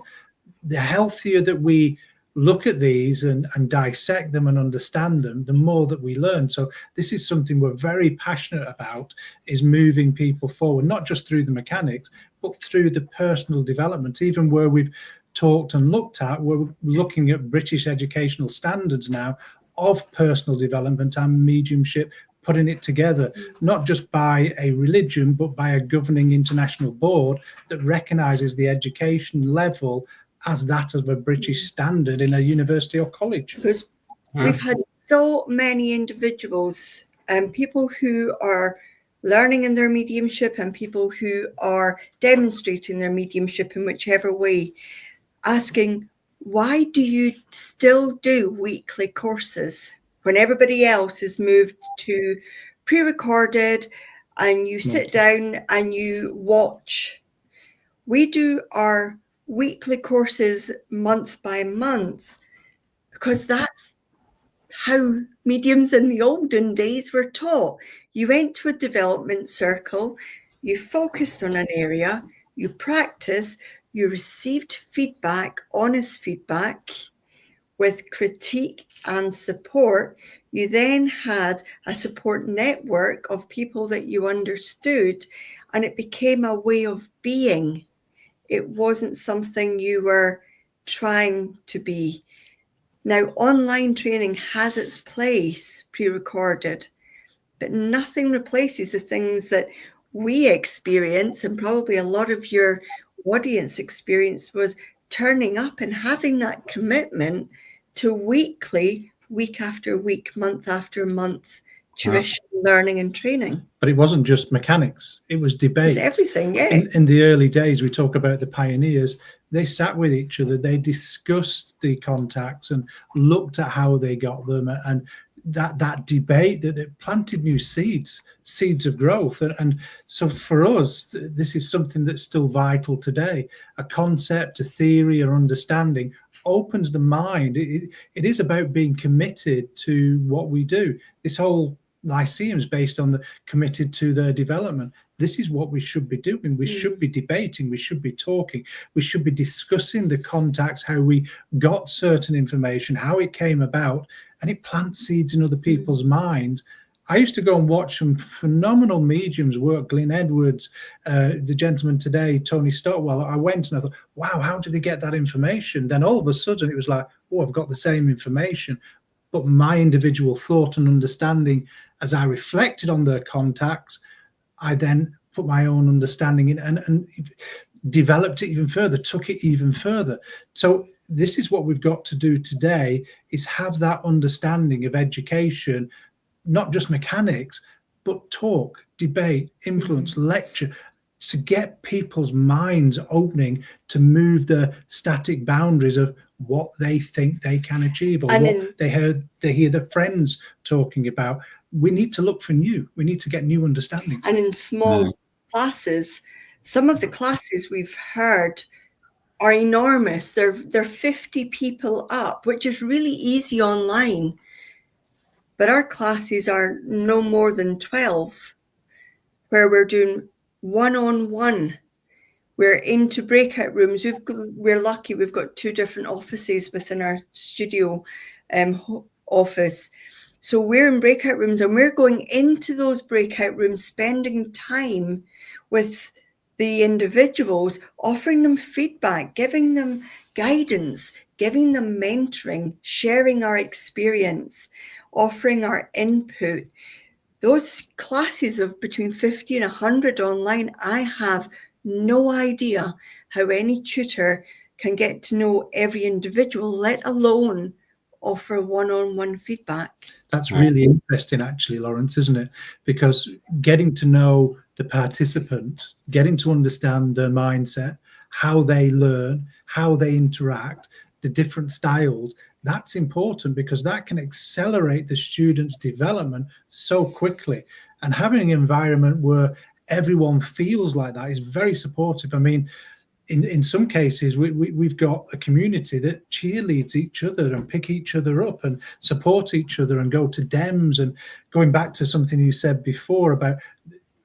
The healthier that we look at these and dissect them and understand them, the more that we learn. So this is something we're very passionate about, is moving people forward, not just through the mechanics, but through the personal development. Even where we've talked and looked at, we're looking at British educational standards now of personal development and mediumship, putting it together, not just by a religion, but by a governing international board that recognises the education level as that of a British standard in a university or college. Because we've had so many individuals and people who are learning in their mediumship and people who are demonstrating their mediumship in whichever way, asking, why do you still do weekly courses when everybody else is moved to pre-recorded and you sit down and you watch? We do our weekly courses month by month because that's how mediums in the olden days were taught. You went to a development circle, you focused on an area, you practiced, you received feedback, honest feedback. with critique and support, you then had a support network of people that you understood, and it became a way of being. It wasn't something you were trying to be. Now, online training has its place, pre-recorded, but nothing replaces the things that we experience, and probably a lot of your audience experienced, was turning up and having that commitment to weekly, week after week, month after month, tuition, learning and training. But it wasn't just mechanics, it was debate. It's everything, yeah. In the early days, we talk about the pioneers, they sat with each other, they discussed the contacts and looked at how they got them, and that debate that planted new seeds of growth. And so for us, this is something that's still vital today. A concept, a theory, or understanding opens the mind. It is about being committed to what we do. This whole Lyceum is based on the committed to their development. This is what we should be doing. We should be debating, we should be talking, we should be discussing the contacts, how we got certain information, how it came about, and it plants seeds in other people's minds. I used to go and watch some phenomenal mediums work, Glyn Edwards, the gentleman today, Tony Stotwell. I went and I thought, wow, how did they get that information? Then all of a sudden it was like, oh, I've got the same information. But my individual thought and understanding, as I reflected on their contacts, I then put my own understanding in and developed it even further, took it even further. So this is what we've got to do today, is have that understanding of education, not just mechanics, but talk, debate, influence, lecture, to get people's minds opening to move the static boundaries of what they think they can achieve, or what they hear their friends talking about. We need to look for new. We need to get new understanding. And in small classes, some of the classes we've heard are enormous. They're 50 people up, which is really easy online. But our classes are no more than 12, where we're doing one-on-one. We're into breakout rooms. We're lucky we've got 2 different offices within our studio office. So we're in breakout rooms, and we're going into those breakout rooms, spending time with the individuals, offering them feedback, giving them guidance, giving them mentoring, sharing our experience, offering our input. Those classes of between 50 and 100 online, I have no idea how any tutor can get to know every individual, let alone offer one-on-one feedback. That's really interesting, actually, Lawrence, isn't it? Because getting to know the participant, getting to understand their mindset, how they learn, how they interact, the different styles, that's important, because that can accelerate the student's development so quickly. And having an environment where everyone feels like that is very supportive. I mean, in some cases, we've got a community that cheerleads each other and pick each other up and support each other and go to DEMS. And going back to something you said before about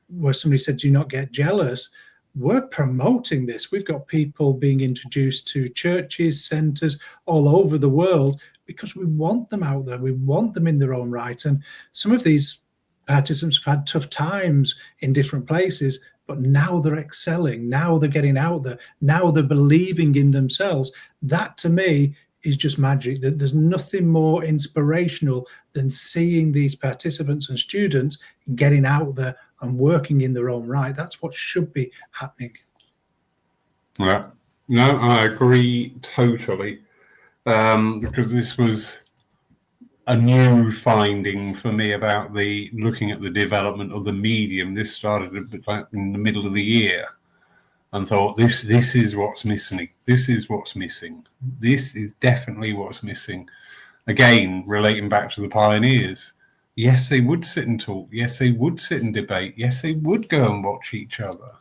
where somebody said, do you not get jealous? We're promoting this. We've got people being introduced to churches, centres all over the world, because we want them out there. We want them in their own right. And some of these participants have had tough times in different places, but now they're excelling. Now they're getting out there. Now they're believing in themselves. That, to me, is just magic. There's nothing more inspirational than seeing these participants and students getting out there and working in their own right. That's what should be happening. Yeah, no, I agree totally, because this was a new finding for me about looking at the development of the medium. This started in the middle of the year, and thought, this is what's missing. This is what's missing. This is definitely what's missing. Again, relating back to the pioneers. Yes, they would sit and talk. Yes, they would sit and debate. Yes, they would go and watch each other.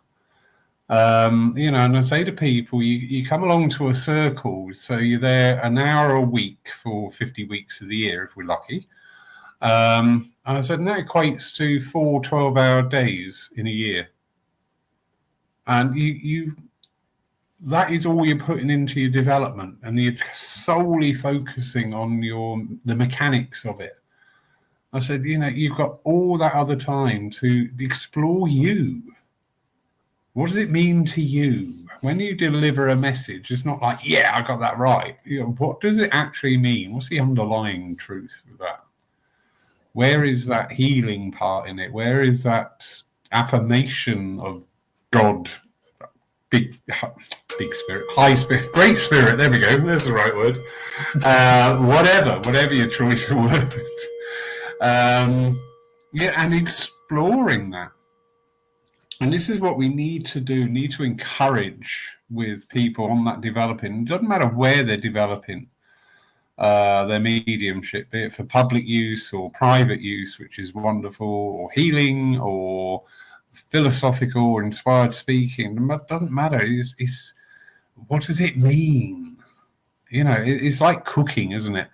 And I say to people, you come along to a circle, so you're there an hour a week for 50 weeks of the year, if we're lucky. I said, and that equates to 4 12-hour days in a year. And that is all you're putting into your development, and you're solely focusing on the mechanics of it. I said, you've got all that other time to explore you. What does it mean to you? When you deliver a message, it's not like, yeah, I got that right. What does it actually mean? What's the underlying truth of that? Where is that healing part in it? Where is that affirmation of God, big spirit, high spirit, great spirit? There we go. There's the right word. Whatever your choice of words. And exploring that. And this is what we need to do, need to encourage with people on that developing. It doesn't matter where they're developing their mediumship, be it for public use or private use, which is wonderful, or healing or philosophical or inspired speaking. It doesn't matter. It's what does it mean? It's like cooking, isn't it?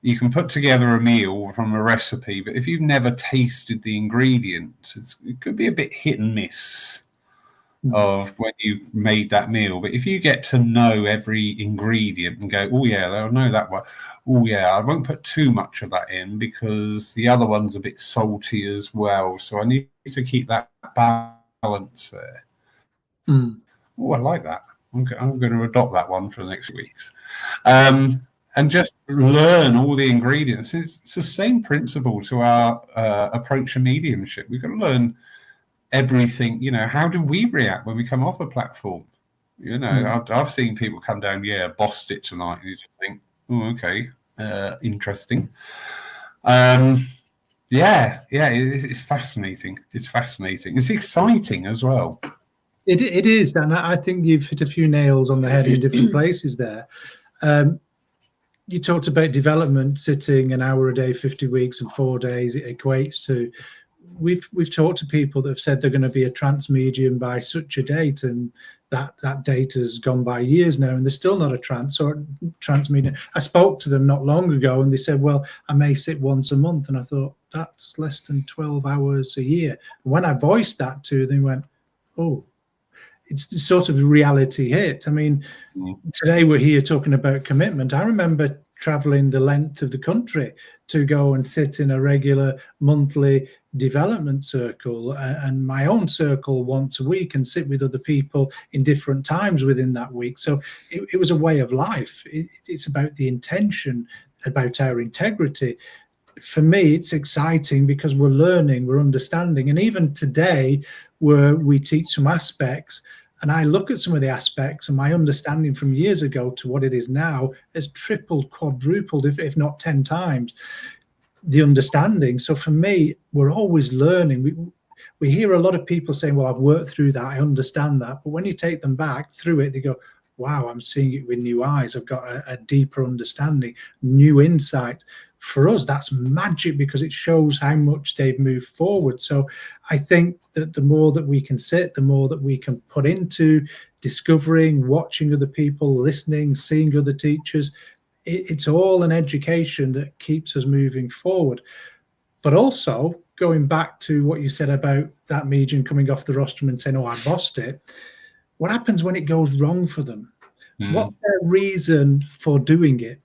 You can put together a meal from a recipe, but if you've never tasted the ingredients, it could be a bit hit and miss of when you've made that meal. But if you get to know every ingredient and go, oh yeah, I know that one. Oh yeah, I won't put too much of that in because the other one's a bit salty as well. So I need to keep that balance there. Oh, I like that. I'm going to adopt that one for the next weeks. And just learn all the ingredients. It's the same principle to our approach to mediumship. We've got to learn everything. How do we react when we come off a platform? I've seen people come down, bossed it tonight, and you just think, oh, okay, interesting. It's fascinating. It's fascinating. It's exciting as well. It is, and I think you've hit a few nails on the head in different places there. You talked about development, sitting an hour a day, 50 weeks and 4 days. It equates to, we've talked to people that have said they're going to be a trance medium by such a date, and that date has gone by years now, and they're still not a trance medium. I spoke to them not long ago, and they said, well, I may sit once a month, and I thought, that's less than 12 hours a year. And when I voiced that to them, they went, oh, it's sort of reality hit. I mean, today we're here talking about commitment. I remember traveling the length of the country to go and sit in a regular monthly development circle, and my own circle once a week, and sit with other people in different times within that week. So it was a way of life. It's about the intention, about our integrity. For me, it's exciting because we're learning, we're understanding. And even today, where we teach some aspects, and I look at some of the aspects, and my understanding from years ago to what it is now has tripled, quadrupled, if not 10 times the understanding. So for me, we're always learning. We hear a lot of people saying, well, I've worked through that, I understand that. But when you take them back through it, they go, wow, I'm seeing it with new eyes. I've got a deeper understanding, new insight. For us, that's magic, because it shows how much they've moved forward. So I think that the more that we can sit, the more that we can put into discovering, watching other people, listening, seeing other teachers, it's all an education that keeps us moving forward. But also, going back to what you said about that medium coming off the rostrum and saying, oh, I bossed it. What happens when it goes wrong for them? What's their reason for doing it?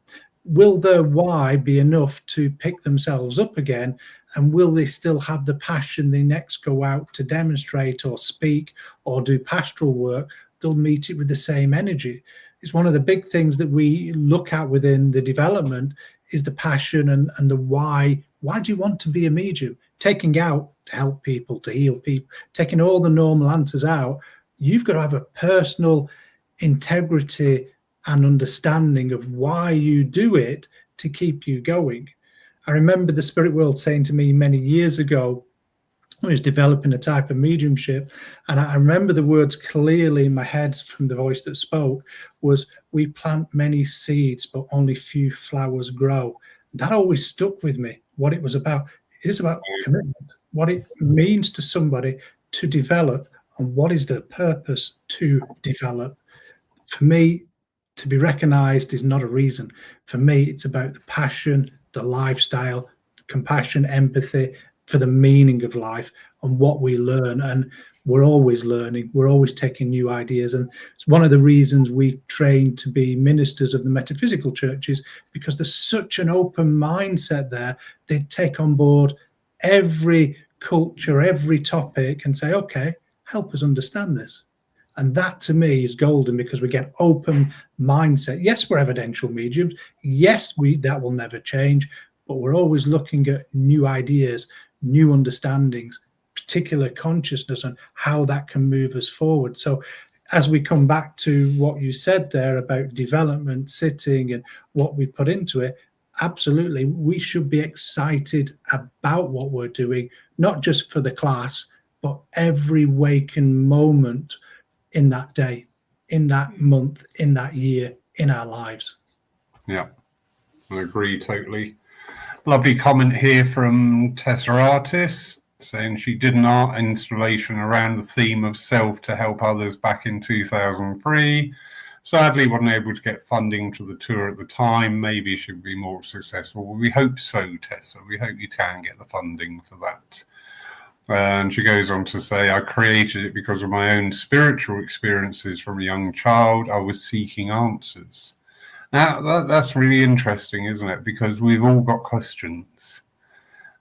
Will their why be enough to pick themselves up again? And will they still have the passion they next go out to demonstrate or speak or do pastoral work? They'll meet it with the same energy. It's one of the big things that we look at within the development is the passion and the why. Why do you want to be a medium? Taking out to help people, to heal people, taking all the normal answers out. You've got to have a personal integrity and understanding of why you do it to keep you going. I remember the spirit world saying to me many years ago, I was developing a type of mediumship, and I remember the words clearly in my head from the voice that spoke was, we plant many seeds, but only few flowers grow. That always stuck with me, what it was about. It is about commitment, what it means to somebody to develop, and what is the purpose to develop. For me, to be recognized is not a reason. For me, it's about the passion, the lifestyle, compassion, empathy for the meaning of life and what we learn. And we're always learning, we're always taking new ideas. And it's one of the reasons we train to be ministers of the metaphysical churches, because there's such an open mindset there. They take on board every culture, every topic, and say, okay, help us understand this. And that to me is golden, because we get open mindset. Yes, we're evidential mediums. Yes, that will never change, but we're always looking at new ideas, new understandings, particular consciousness, and how that can move us forward. So as we come back to what you said there about development, sitting, and what we put into it, absolutely, we should be excited about what we're doing, not just for the class, but every waking moment in that day, in that month, in that year, in our lives. Yeah, I agree totally. Lovely comment here from Tessa Artis, saying she did an art installation around the theme of self to help others back in 2003. Sadly, wasn't able to get funding to the tour at the time. Maybe she'll be more successful. We hope so, Tessa. We hope you can get the funding for that. And she goes on to say, I created it because of my own spiritual experiences from a young child. I was seeking answers. Now, that's really interesting, isn't it? Because we've all got questions.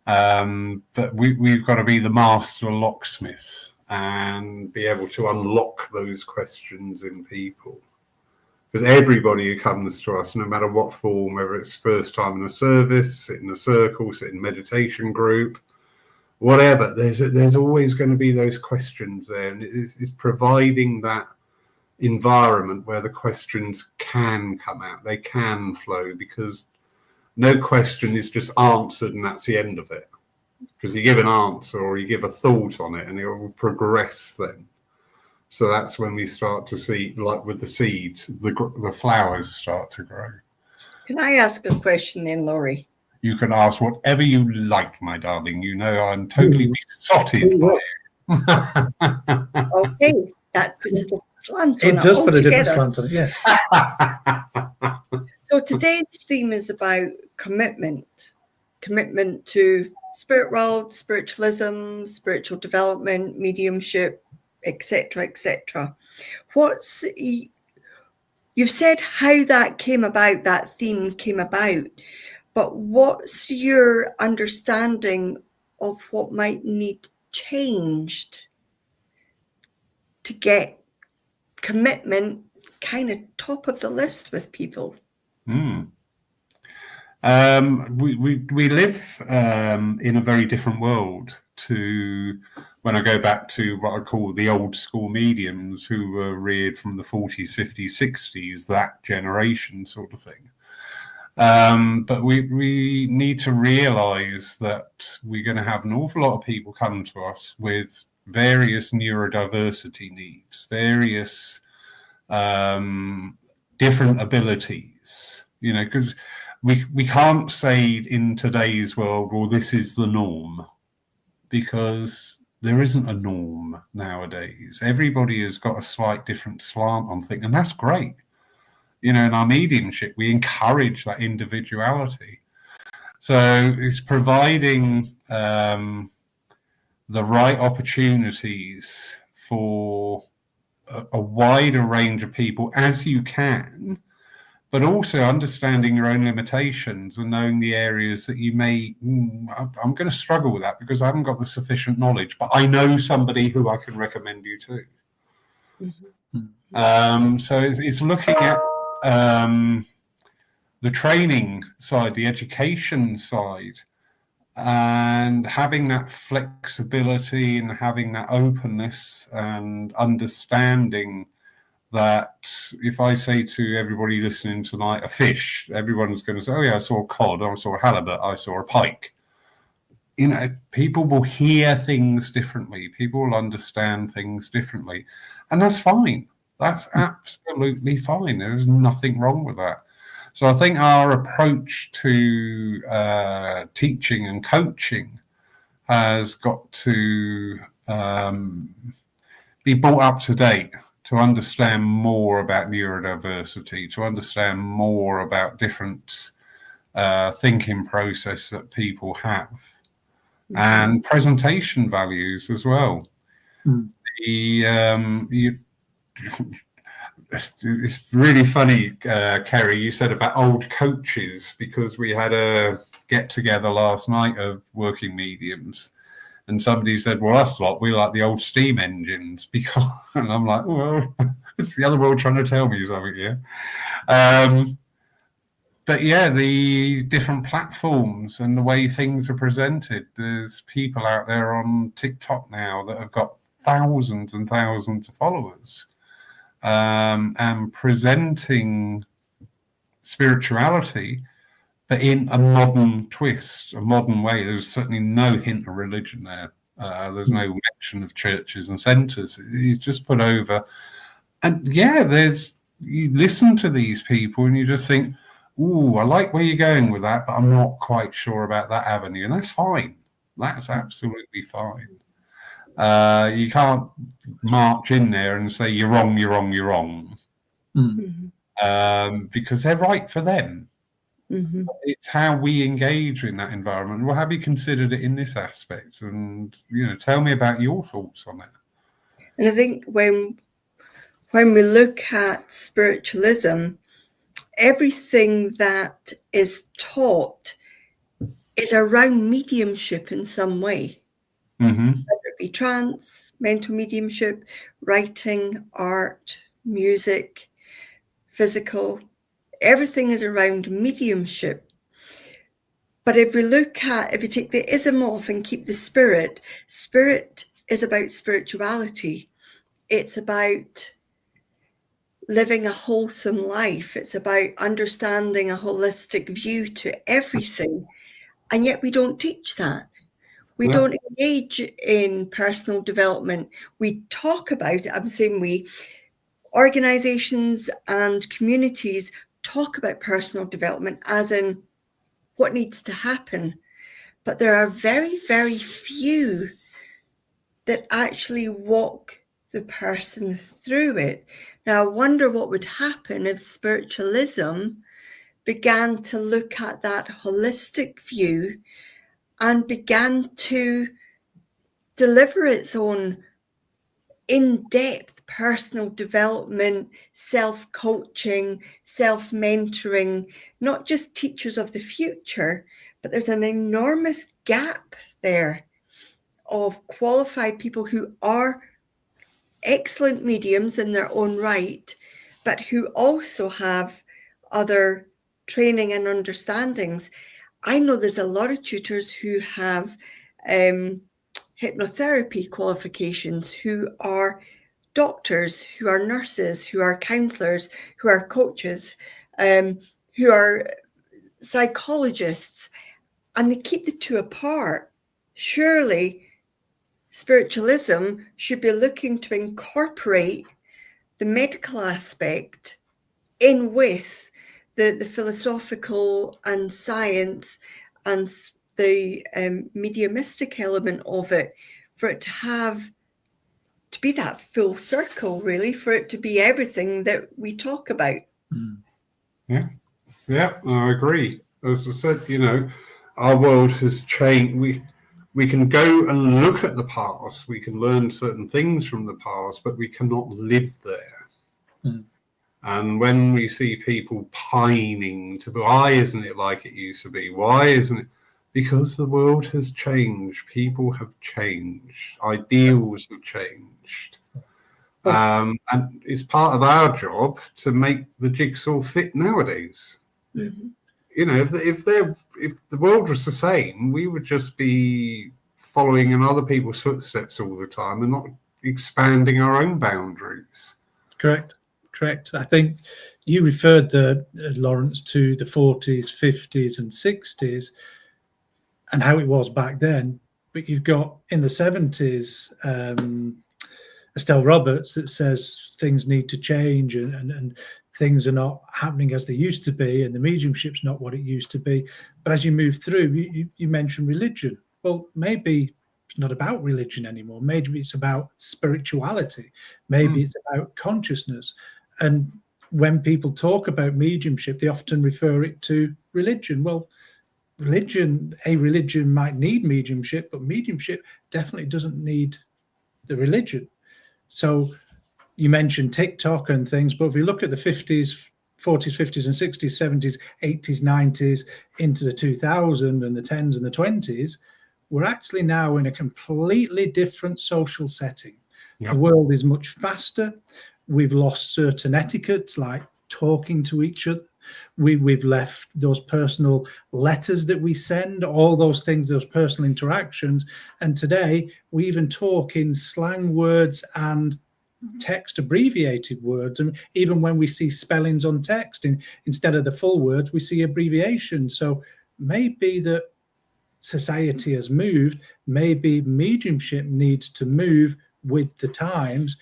But we've got to be the master locksmith and be able to unlock those questions in people. Because everybody who comes to us, no matter what form, whether it's first time in a service, sit in a circle, sit in meditation group, whatever, there's always going to be those questions there, and it's providing that environment where the questions can come out, they can flow, because no question is just answered and that's the end of it. Because you give an answer or you give a thought on it and it will progress then. So that's when we start to see, like with the seeds, the flowers start to grow. Can I ask a question then, Laurie? You can ask whatever you like, my darling. You know I'm totally besotted by you. Okay, that puts a different slant on it. It does put a different altogether. slant on it, yes. So today's theme is about commitment to spirit world, spiritualism, spiritual development, mediumship, etc., etc. You've said how that came about, that theme came about, but what's your understanding of what might need changed to get commitment kind of top of the list with people? We live in a very different world to when I go back to what I call the old school mediums who were reared from the 40s, 50s, 60s, that generation sort of thing. But we need to realize that we're going to have an awful lot of people come to us with various neurodiversity needs, various different abilities, you know, because we can't say in today's world, well, this is the norm, because there isn't a norm nowadays. Everybody has got a slight different slant on things, and that's great. You know, in our mediumship, we encourage that individuality. So it's providing the right opportunities for a wider range of people as you can, but also understanding your own limitations and knowing the areas that you may, I'm going to struggle with that because I haven't got the sufficient knowledge, but I know somebody who I can recommend you to. Mm-hmm. So it's looking at the training side, the education side, and having that flexibility and having that openness and understanding that if I say to everybody listening tonight, a fish, everyone's going to say, oh yeah, I saw a cod, I saw a halibut, I saw a pike. You know, people will hear things differently. People will understand things differently. And that's fine. That's absolutely fine. There's nothing wrong with that. So I think our approach to teaching and coaching has got to be brought up to date, to understand more about neurodiversity, to understand more about different thinking process that people have, and presentation values as well. It's really funny, Kerry, you said about old coaches, because we had a get together last night of working mediums, and somebody said, well, us lot, we like the old steam engines, because, and I'm like, well, it's the other world trying to tell me something here. But yeah, the different platforms and the way things are presented. There's people out there on TikTok now that have got thousands and thousands of followers, and presenting spirituality, but in a modern twist, a modern way. There's certainly no hint of religion there. There's no mention of churches and centres. It's just put over. And yeah, you listen to these people and you just think, ooh, I like where you're going with that, but I'm not quite sure about that avenue. And that's fine. That's absolutely fine. You can't march in there and say, you're wrong, you're wrong, you're wrong. Because they're right for them. It's how we engage in that environment. Well, have you considered it in this aspect? And, tell me about your thoughts on it. And I think when we look at spiritualism, everything that is taught is around mediumship in some way. Whether it be trance, mental mediumship, writing, art, music, physical, everything is around mediumship. But if you take the ism off and keep the spirit is about spirituality. It's about living a wholesome life. It's about understanding a holistic view to everything. And yet we don't teach that. We don't engage in personal development. We talk about it. I'm saying organizations and communities talk about personal development as in what needs to happen. But there are very, very few that actually walk the person through it. Now, I wonder what would happen if spiritualism began to look at that holistic view and began to deliver its own in-depth personal development, self-coaching, self-mentoring, not just teachers of the future, but there's an enormous gap there of qualified people who are excellent mediums in their own right, but who also have other training and understandings. I know there's a lot of tutors who have hypnotherapy qualifications, who are doctors, who are nurses, who are counselors, who are coaches, who are psychologists, and they keep the two apart. Surely spiritualism should be looking to incorporate the medical aspect in with the philosophical and science and the mediumistic element of it, for it to be that full circle, really, for it to be everything that we talk about. Yeah, I agree. As I said, our world has changed. We can go and look at the past. We can learn certain things from the past, but we cannot live there. And when we see people pining to, why isn't it like it used to be? Why isn't it? Because the world has changed. People have changed. Ideals have changed. And it's part of our job to make the jigsaw fit nowadays. If the world was the same, we would just be following in other people's footsteps all the time and not expanding our own boundaries. Correct. I think you referred, Lawrence, to the 40s, 50s and 60s and how it was back then. But you've got in the 70s, Estelle Roberts, that says things need to change and things are not happening as they used to be, and the mediumship's not what it used to be. But as you move through, you mentioned religion. Well, maybe it's not about religion anymore. Maybe it's about spirituality. Maybe it's about consciousness. And when people talk about mediumship, they often refer it to religion. Well, religion might need mediumship, but mediumship definitely doesn't need the religion. So you mentioned TikTok and things, but if we look at the 50s, 40s, 50s and 60s, 70s, 80s, 90s, into the 2000s and the 10s and the 20s, we're actually now in a completely different social setting. Yep. The world is much faster. We've lost certain etiquettes like talking to each other. We've left those personal letters that we send, all those things, those personal interactions. And today we even talk in slang words and text abbreviated words. And even when we see spellings on text, instead of the full words, we see abbreviations. So maybe that society has moved, maybe mediumship needs to move with the times.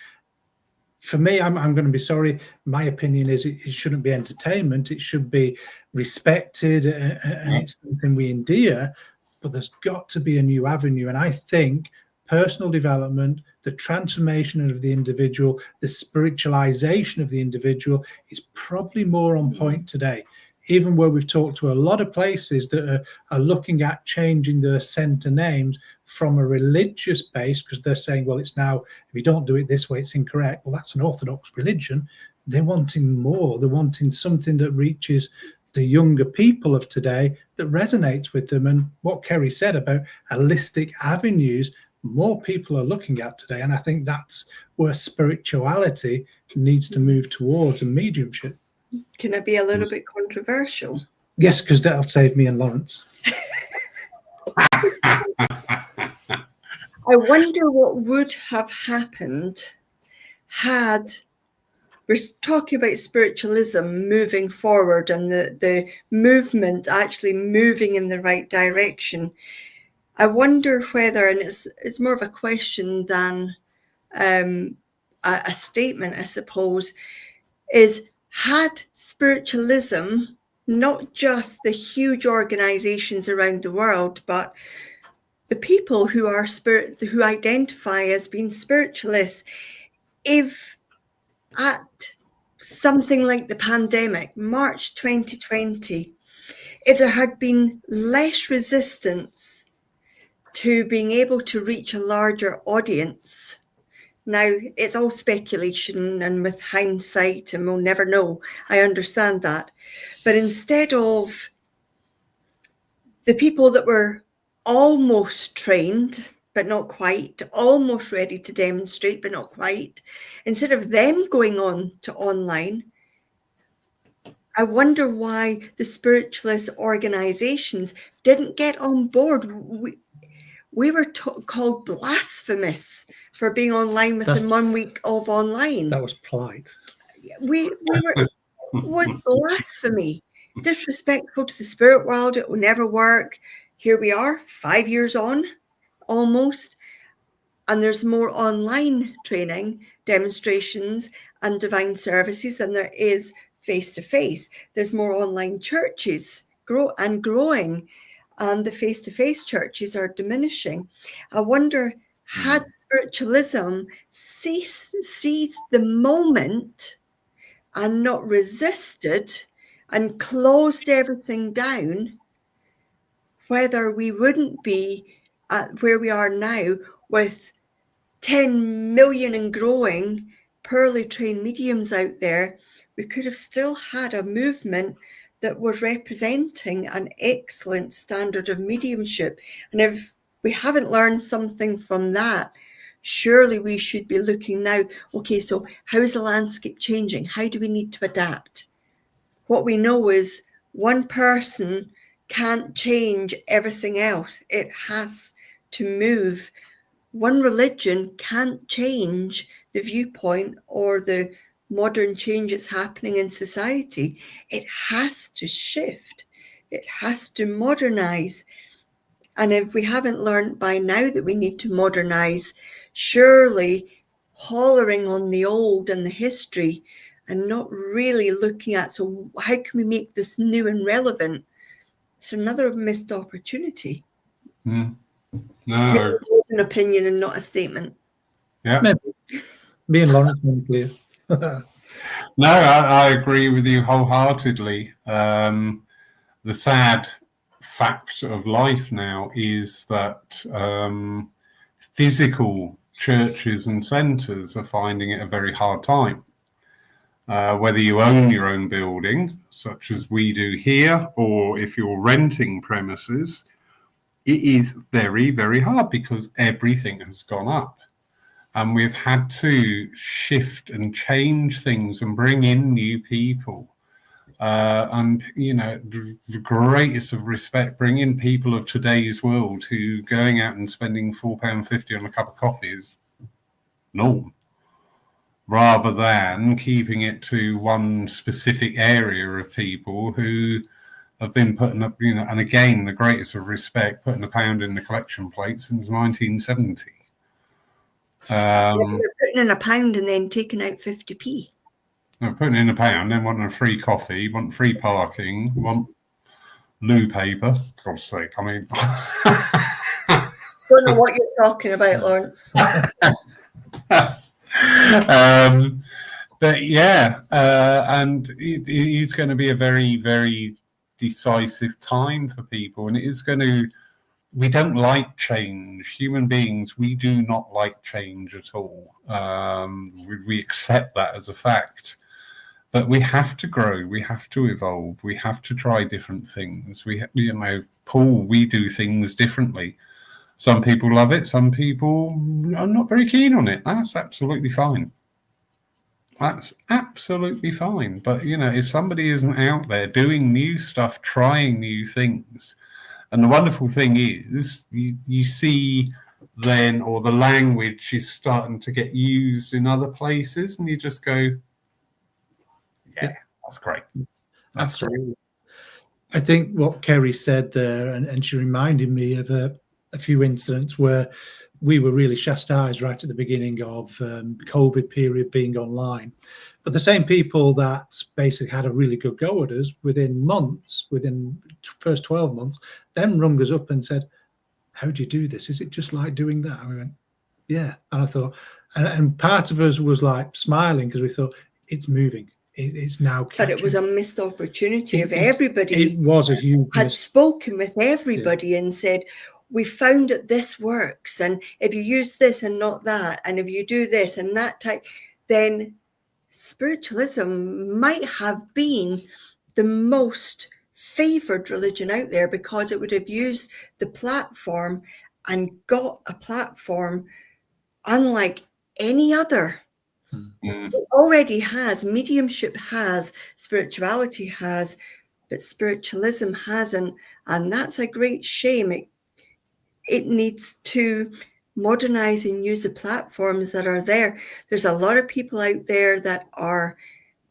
For me, I'm going to be sorry. My opinion is it shouldn't be entertainment. It should be respected, and it's something we endear. But there's got to be a new avenue. And I think personal development, the transformation of the individual, the spiritualization of the individual is probably more on point today. Even where we've talked to a lot of places that are looking at changing their centre names from a religious base, because they're saying, well, it's now, if you don't do it this way, it's incorrect. Well, that's an orthodox religion. They're wanting more. They're wanting something that reaches the younger people of today, that resonates with them. And what Kerry said about holistic avenues, more people are looking at today. And I think that's where spirituality needs to move towards, and mediumship. Can I be a little bit controversial? Yes, because that'll save me and Lawrence. I wonder what would have happened had we're talking about spiritualism moving forward and the movement actually moving in the right direction. I wonder whether, and it's more of a question than a statement, I suppose, is had spiritualism, not just the huge organizations around the world, but the people who are who identify as being spiritualists, if at something like the pandemic, March 2020, if there had been less resistance to being able to reach a larger audience. Now, it's all speculation and with hindsight, and we'll never know. I understand that. But instead of the people that were almost trained, but not quite, almost ready to demonstrate, but not quite, instead of them going on to online, I wonder why the spiritualist organizations didn't get on board. We were called blasphemous for being online within 1 week of online. That was polite. We were was blasphemy, disrespectful to the spirit world. It will never work. Here we are, 5 years on, almost, and there's more online training, demonstrations, and divine services than there is face-to-face. There's more online churches growing. And the face-to-face churches are diminishing. I wonder, had spiritualism seized the moment and not resisted and closed everything down, whether we wouldn't be at where we are now with 10 million and growing poorly trained mediums out there. We could have still had a movement that was representing an excellent standard of mediumship. And if we haven't learned something from that, surely we should be looking now, okay, so how is the landscape changing? How do we need to adapt? What we know is one person can't change everything else. It has to move. One religion can't change the viewpoint or the modern change that's happening in society. It has to shift. It has to modernize. And if we haven't learned by now that we need to modernize, surely hollering on the old and the history and not really looking at, so how can we make this new and relevant? It's another missed opportunity. No. It's an opinion and not a statement. Yeah. Maybe. Me and Lawrence are clear. No, I agree with you wholeheartedly. The sad fact of life now is that physical churches and centres are finding it a very hard time. Whether you own your own building, such as we do here, or if you're renting premises, it is very, very hard because everything has gone up. And we've had to shift and change things and bring in new people. And, you know, the greatest of respect, bring in people of today's world who going out and spending £4.50 on a cup of coffee is norm, rather than keeping it to one specific area of people who have been putting up, you know, and again, the greatest of respect, putting £1 in the collection plate since 1970. They're putting in £1 and then taking out 50p. They're putting in £1, then wanting a free coffee, want free parking, want loo paper. For God's sake, I mean. Don't know what you're talking about, Lawrence. But yeah, and it is going to be a very, very decisive time for people, and it is going to. We don't like change. Human beings, we do not like change at all. We accept that as a fact. But we have to grow. We have to evolve. We have to try different things. You know, Paul, we do things differently. Some people love it. Some people are not very keen on it. That's absolutely fine. That's absolutely fine. But, you know, if somebody isn't out there doing new stuff, trying new things, and the wonderful thing is, you see then, or the language is starting to get used in other places, and you just go, yeah, that's great. That's Absolutely. great. I think what Kerry said there, and she reminded me of a few incidents where we were really chastised right at the beginning of the COVID period being online. But the same people that basically had a really good go at us within months, within the first 12 months, then rung us up and said, how do you do this? Is it just like doing that? And we went, yeah. And I thought, and part of us was like smiling because we thought it's moving. It's now catching. But it was a missed opportunity of everybody. It was a huge had spoken with everybody and said, we found that this works. And if you use this and not that, and if you do this and that type, then spiritualism might have been the most favored religion out there because it would have used the platform and got a platform unlike any other. It already has, mediumship has, spirituality has, but spiritualism hasn't, and that's a great shame. It needs to modernize and use the platforms that are there. There's a lot of people out there that are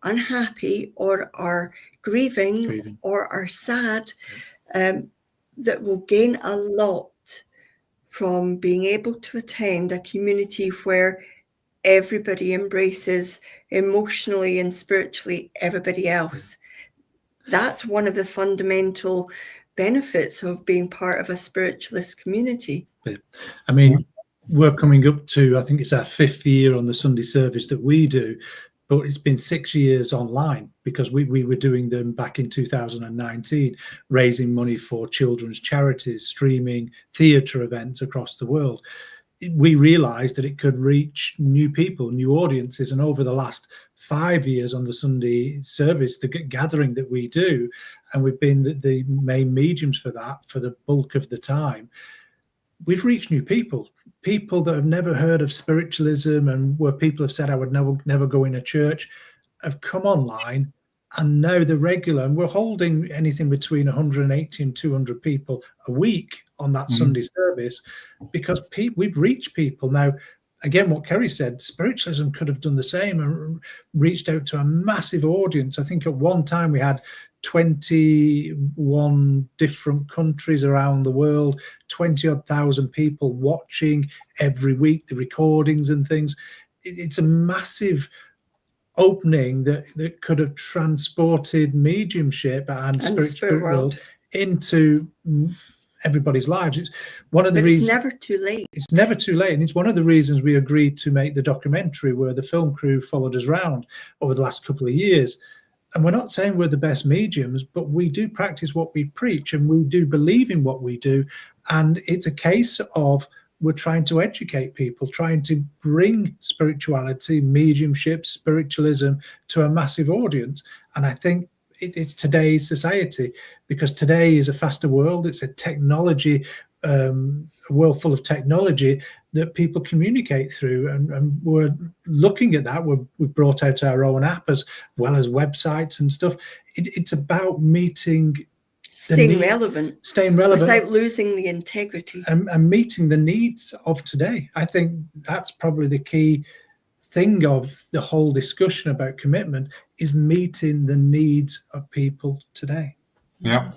unhappy or are grieving. Or are sad, that will gain a lot from being able to attend a community where everybody embraces emotionally and spiritually everybody else. That's one of the fundamental benefits of being part of a spiritualist community. I mean, we're coming up to, I think it's our 5th year on the Sunday service that we do, but it's been 6 years online because we were doing them back in 2019, raising money for children's charities, streaming theatre events across the world. We realized that it could reach new people, new audiences. And over the last 5 years on the Sunday service, the gathering that we do, and we've been the main mediums for that for the bulk of the time, we've reached new people that have never heard of spiritualism, and where people have said, I would never go in a church, have come online. And now they're regular, and we're holding anything between 180 and 200 people a week on that Sunday service because we've reached people. Now, again, what Kerry said, spiritualism could have done the same and reached out to a massive audience. I think at one time we had 21 different countries around the world, 20-odd thousand people watching every week, the recordings and things. It's a massive opening that could have transported mediumship and spirit world into everybody's lives. It's one of the reasons. It's never too late. It's never too late, and it's one of the reasons we agreed to make the documentary where the film crew followed us around over the last couple of years. And we're not saying we're the best mediums, but we do practice what we preach, and we do believe in what we do. And it's a case of we're trying to educate people, trying to bring spirituality, mediumship, spiritualism to a massive audience. And I think it's today's society, because today is a faster world. It's a technology, a world full of technology that people communicate through, and we're looking at that. We've brought out our own app as well as websites and stuff. It's about staying relevant without losing the integrity, and meeting the needs of today. I think that's probably the key thing of the whole discussion about commitment, is meeting the needs of people today. Yeah.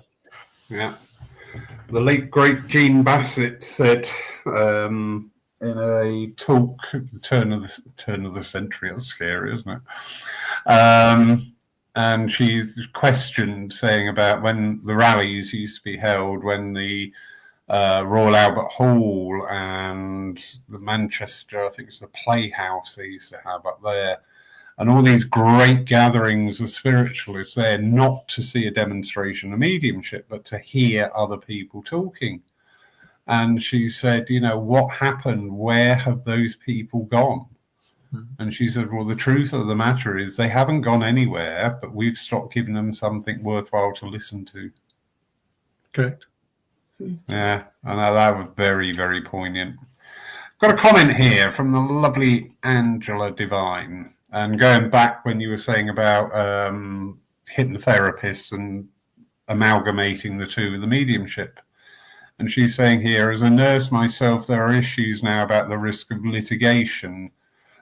The late great Jean Bassett said in a talk at the turn of the century. That's scary, isn't it? And she questioned, saying about when the rallies used to be held, when the Royal Albert Hall and the Manchester, I think it's the Playhouse they used to have up there, and all these great gatherings of spiritualists there, not to see a demonstration of mediumship, but to hear other people talking. And she said, what happened? Where have those people gone? And she said, well, the truth of the matter is they haven't gone anywhere, but we've stopped giving them something worthwhile to listen to. Correct. Yeah, and that was very, very poignant. Got a comment here from the lovely Angela Devine. And going back when you were saying about hypnotherapists and amalgamating the two with the mediumship. And she's saying here, as a nurse myself, there are issues now about the risk of litigation.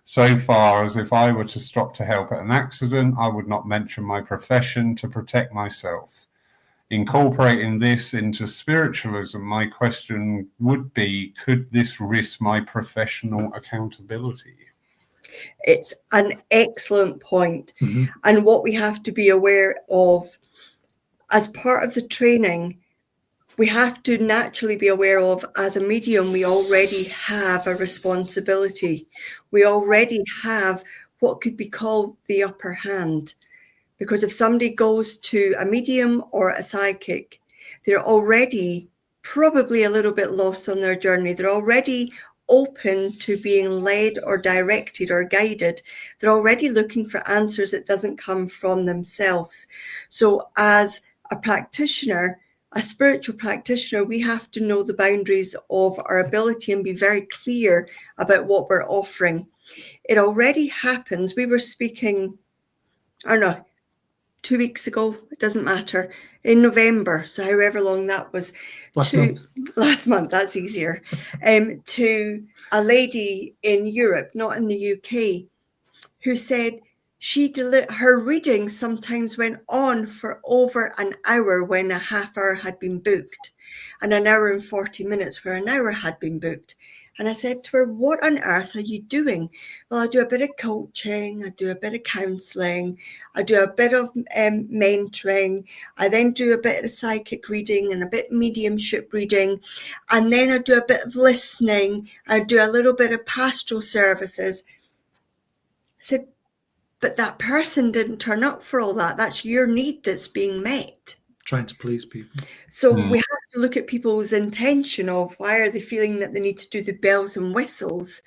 So far as if I were to stop to help at an accident, I would not mention my profession to protect myself. Incorporating this into spiritualism, my question would be, could this risk my professional accountability? It's an excellent point. Mm-hmm. And what we have to be aware of as part of the training, we have to naturally be aware of, as a medium, we already have a responsibility. We already have what could be called the upper hand. Because if somebody goes to a medium or a psychic, they're already probably a little bit lost on their journey. They're already open to being led or directed or guided. They're already looking for answers that doesn't come from themselves. So as a practitioner, a spiritual practitioner, we have to know the boundaries of our ability and be very clear about what we're offering. It already happens. We were speaking, I don't know, 2 weeks ago, it doesn't matter, in November, so however long that was, last month, that's easier, to a lady in Europe, not in the UK, who said her reading sometimes went on for over an hour when a half hour had been booked, and an hour and 40 minutes where an hour had been booked. And I said to her, what on earth are you doing? Well, I do a bit of coaching, I do a bit of counselling, I do a bit of mentoring, I then do a bit of psychic reading and a bit of mediumship reading, and then I do a bit of listening, I do a little bit of pastoral services. I said, but that person didn't turn up for all that. That's your need that's being met. Trying to please people. So we have to look at people's intention of why are they feeling that they need to do the bells and whistles,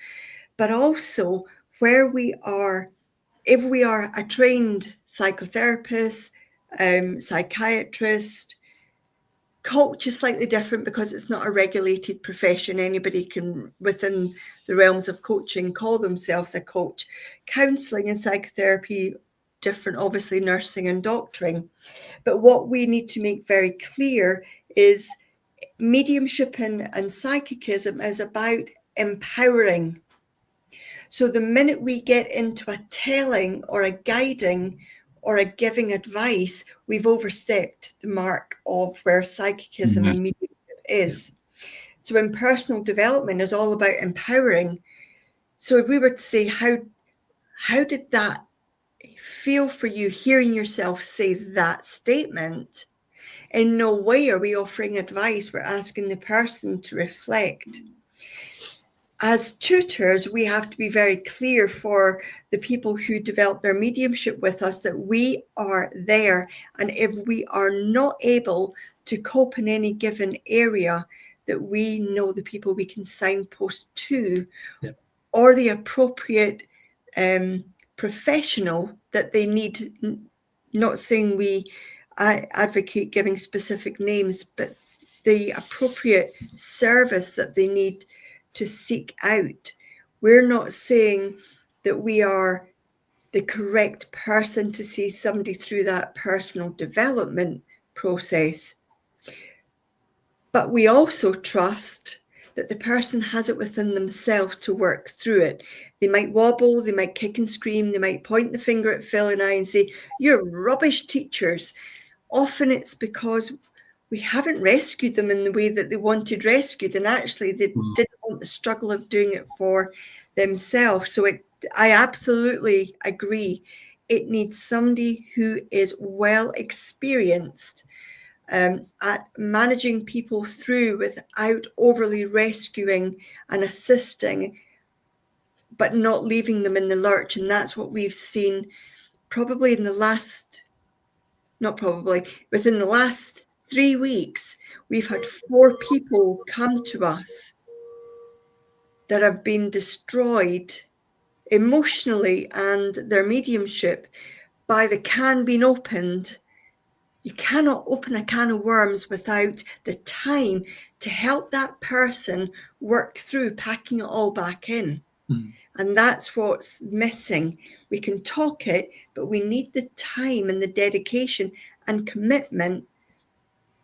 but also where we are, if we are a trained psychotherapist, psychiatrist, coach is slightly different because it's not a regulated profession. Anybody can, within the realms of coaching, call themselves a coach. Counselling and psychotherapy, different, obviously, nursing and doctoring. But what we need to make very clear is mediumship and psychicism is about empowering. So the minute we get into a telling or a guiding or a giving advice, we've overstepped the mark of where psychicism and mediumship is. So in personal development is all about empowering. So if we were to say, how did that feel for you hearing yourself say that statement? In no way are we offering advice. We're asking the person to reflect. As tutors, we have to be very clear for the people who develop their mediumship with us that we are there. And if we are not able to cope in any given area, that we know the people we can signpost to, Yep. or the appropriate professional that they need. Not saying I advocate giving specific names, but the appropriate service that they need to seek out. We're not saying that we are the correct person to see somebody through that personal development process, but we also trust that the person has it within themselves to work through it. They might wobble, they might kick and scream, they might point the finger at Phil and I and say, "You're rubbish teachers." Often it's because we haven't rescued them in the way that they wanted rescued, and actually they didn't want the struggle of doing it for themselves. So I absolutely agree. It needs somebody who is well experienced at managing people through without overly rescuing and assisting, but not leaving them in the lurch. And that's what we've seen probably within the last 3 weeks. We've had 4 people come to us that have been destroyed emotionally and their mediumship by the can being opened. You cannot open a can of worms without the time to help that person work through packing it all back in. And that's what's missing. We can talk it, but we need the time and the dedication and commitment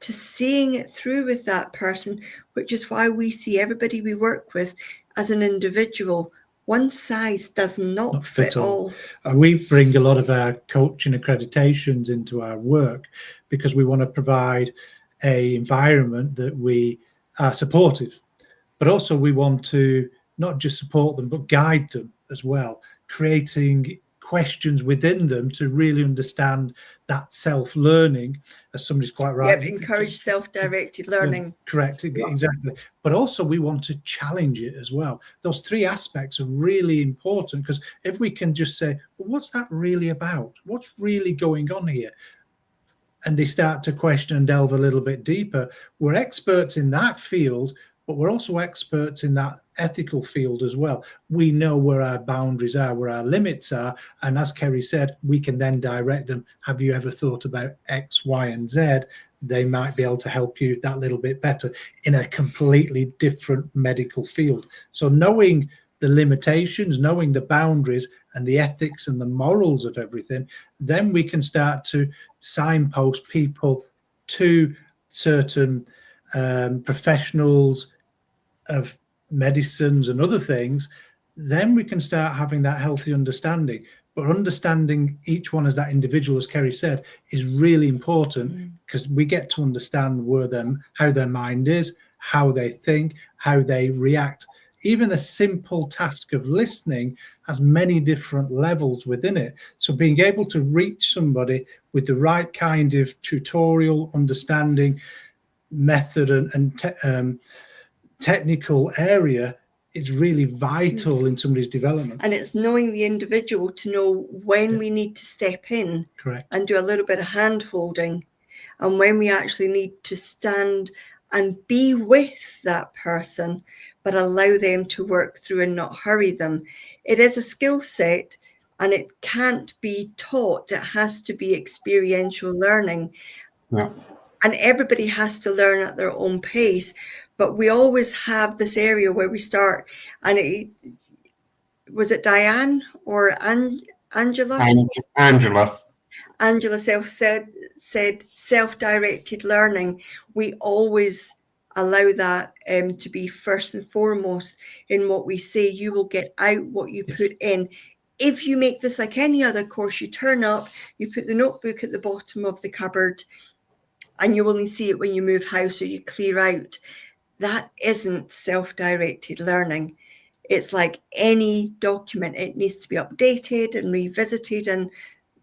to seeing it through with that person, which is why we see everybody we work with as an individual. One size does not fit all. We bring a lot of our coaching accreditations into our work because we want to provide an environment that we are supportive, but also we want to not just support them, but guide them as well, creating questions within them to really understand that self-learning, as somebody's quite right. Yep, encourage self-directed learning. Yeah, correct, exactly. But also we want to challenge it as well. Those 3 aspects are really important, because if we can just say, well, what's that really about? What's really going on here? And they start to question and delve a little bit deeper. We're experts in that field, but we're also experts in that ethical field as well. We know where our boundaries are, where our limits are. And as Kerry said, we can then direct them. Have you ever thought about X, Y, and Z? They might be able to help you that little bit better in a completely different medical field. So knowing the limitations, knowing the boundaries and the ethics and the morals of everything, then we can start to signpost people to certain professionals of medicines and other things. Then we can start having that healthy understanding. But understanding each one as that individual, as Kerry said, is really important, because we get to understand how their mind is, how they think, how they react. Even a simple task of listening has many different levels within it. So being able to reach somebody with the right kind of tutorial, understanding, method and technical area is really vital in somebody's development. And it's knowing the individual to know when we need to step in. Correct. And do a little bit of hand holding, and when we actually need to stand and be with that person, but allow them to work through and not hurry them. It is a skill set, and it can't be taught. It has to be experiential learning. Yeah. And everybody has to learn at their own pace. But we always have this area where we start, and was it Diane or Angela? Angela. Angela said self-directed learning. We always allow that to be first and foremost in what we say. You will get out what you put in. If you make this like any other course, you turn up, you put the notebook at the bottom of the cupboard, and you only see it when you move house or you clear out. That isn't self-directed learning. It's like any document. It needs to be updated and revisited and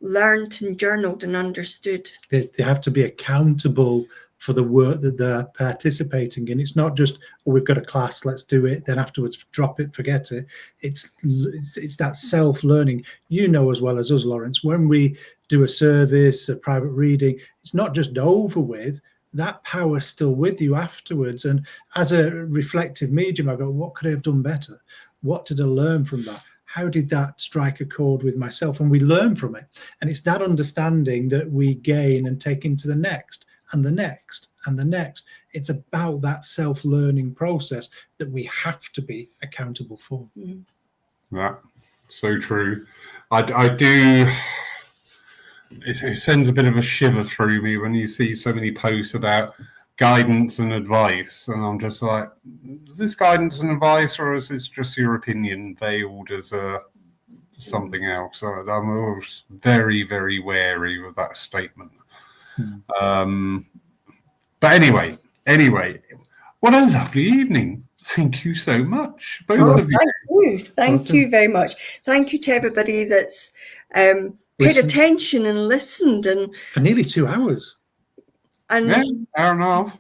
learned and journaled and understood. They have to be accountable for the work that they're participating in. It's not just, oh, we've got a class, let's do it, then afterwards drop it, forget it. It's that self-learning. You know as well as us, Lawrence, when we do a service, a private reading, it's not just over with. that power's still with you afterwards. And as a reflective medium, I go, what could I have done better? What did I learn from that? How did that strike a chord with myself? And we learn from it. And it's that understanding that we gain and take into the next and the next and the next. It's about that self-learning process that we have to be accountable for. Yeah, so true. I do. It sends a bit of a shiver through me when you see so many posts about guidance and advice, and I'm just like, is this guidance and advice, or is this just your opinion veiled as something else? I'm always very, very wary of that statement. But anyway, what a lovely evening. Thank you so much, both of you. Thank you very much. Thank you to everybody that's paid attention and listened, and for nearly 2 hours. And yeah, hour and a half.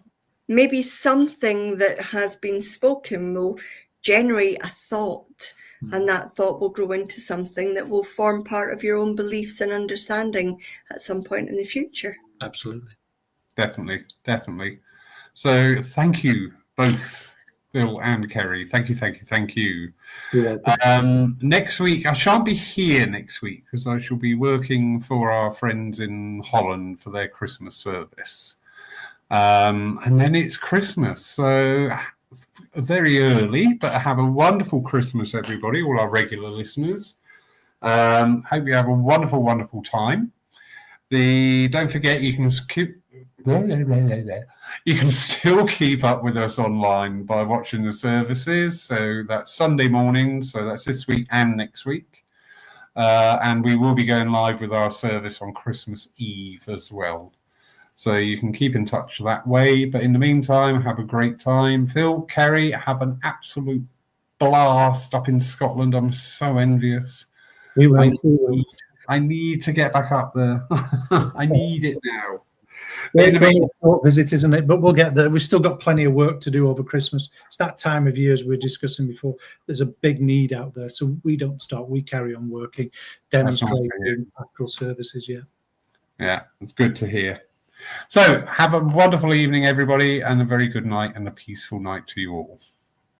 Maybe something that has been spoken will generate a thought, and that thought will grow into something that will form part of your own beliefs and understanding at some point in the future. Absolutely. Definitely. So thank you both, Bill and Kerry. Thank you. Next week, I shan't be here next week because I shall be working for our friends in Holland for their Christmas service. And then it's Christmas, so very early, but have a wonderful Christmas, everybody, all our regular listeners. Hope you have a wonderful, wonderful time. Don't forget, you can still keep up with us online by watching the services. So that's Sunday morning. So that's this week and next week. And we will be going live with our service on Christmas Eve as well. So you can keep in touch that way. But in the meantime, have a great time. Phil, Kerry, have an absolute blast up in Scotland. I'm so envious. I need to get back up there. I need it now. Visit, isn't it? But we'll get there. We've still got plenty of work to do over Christmas. It's that time of year, as we were discussing before. There's a big need out there, so we don't stop. We carry on working, demonstrating pastoral services. Yeah, it's good to hear. So have a wonderful evening, everybody, and a very good night and a peaceful night to you all.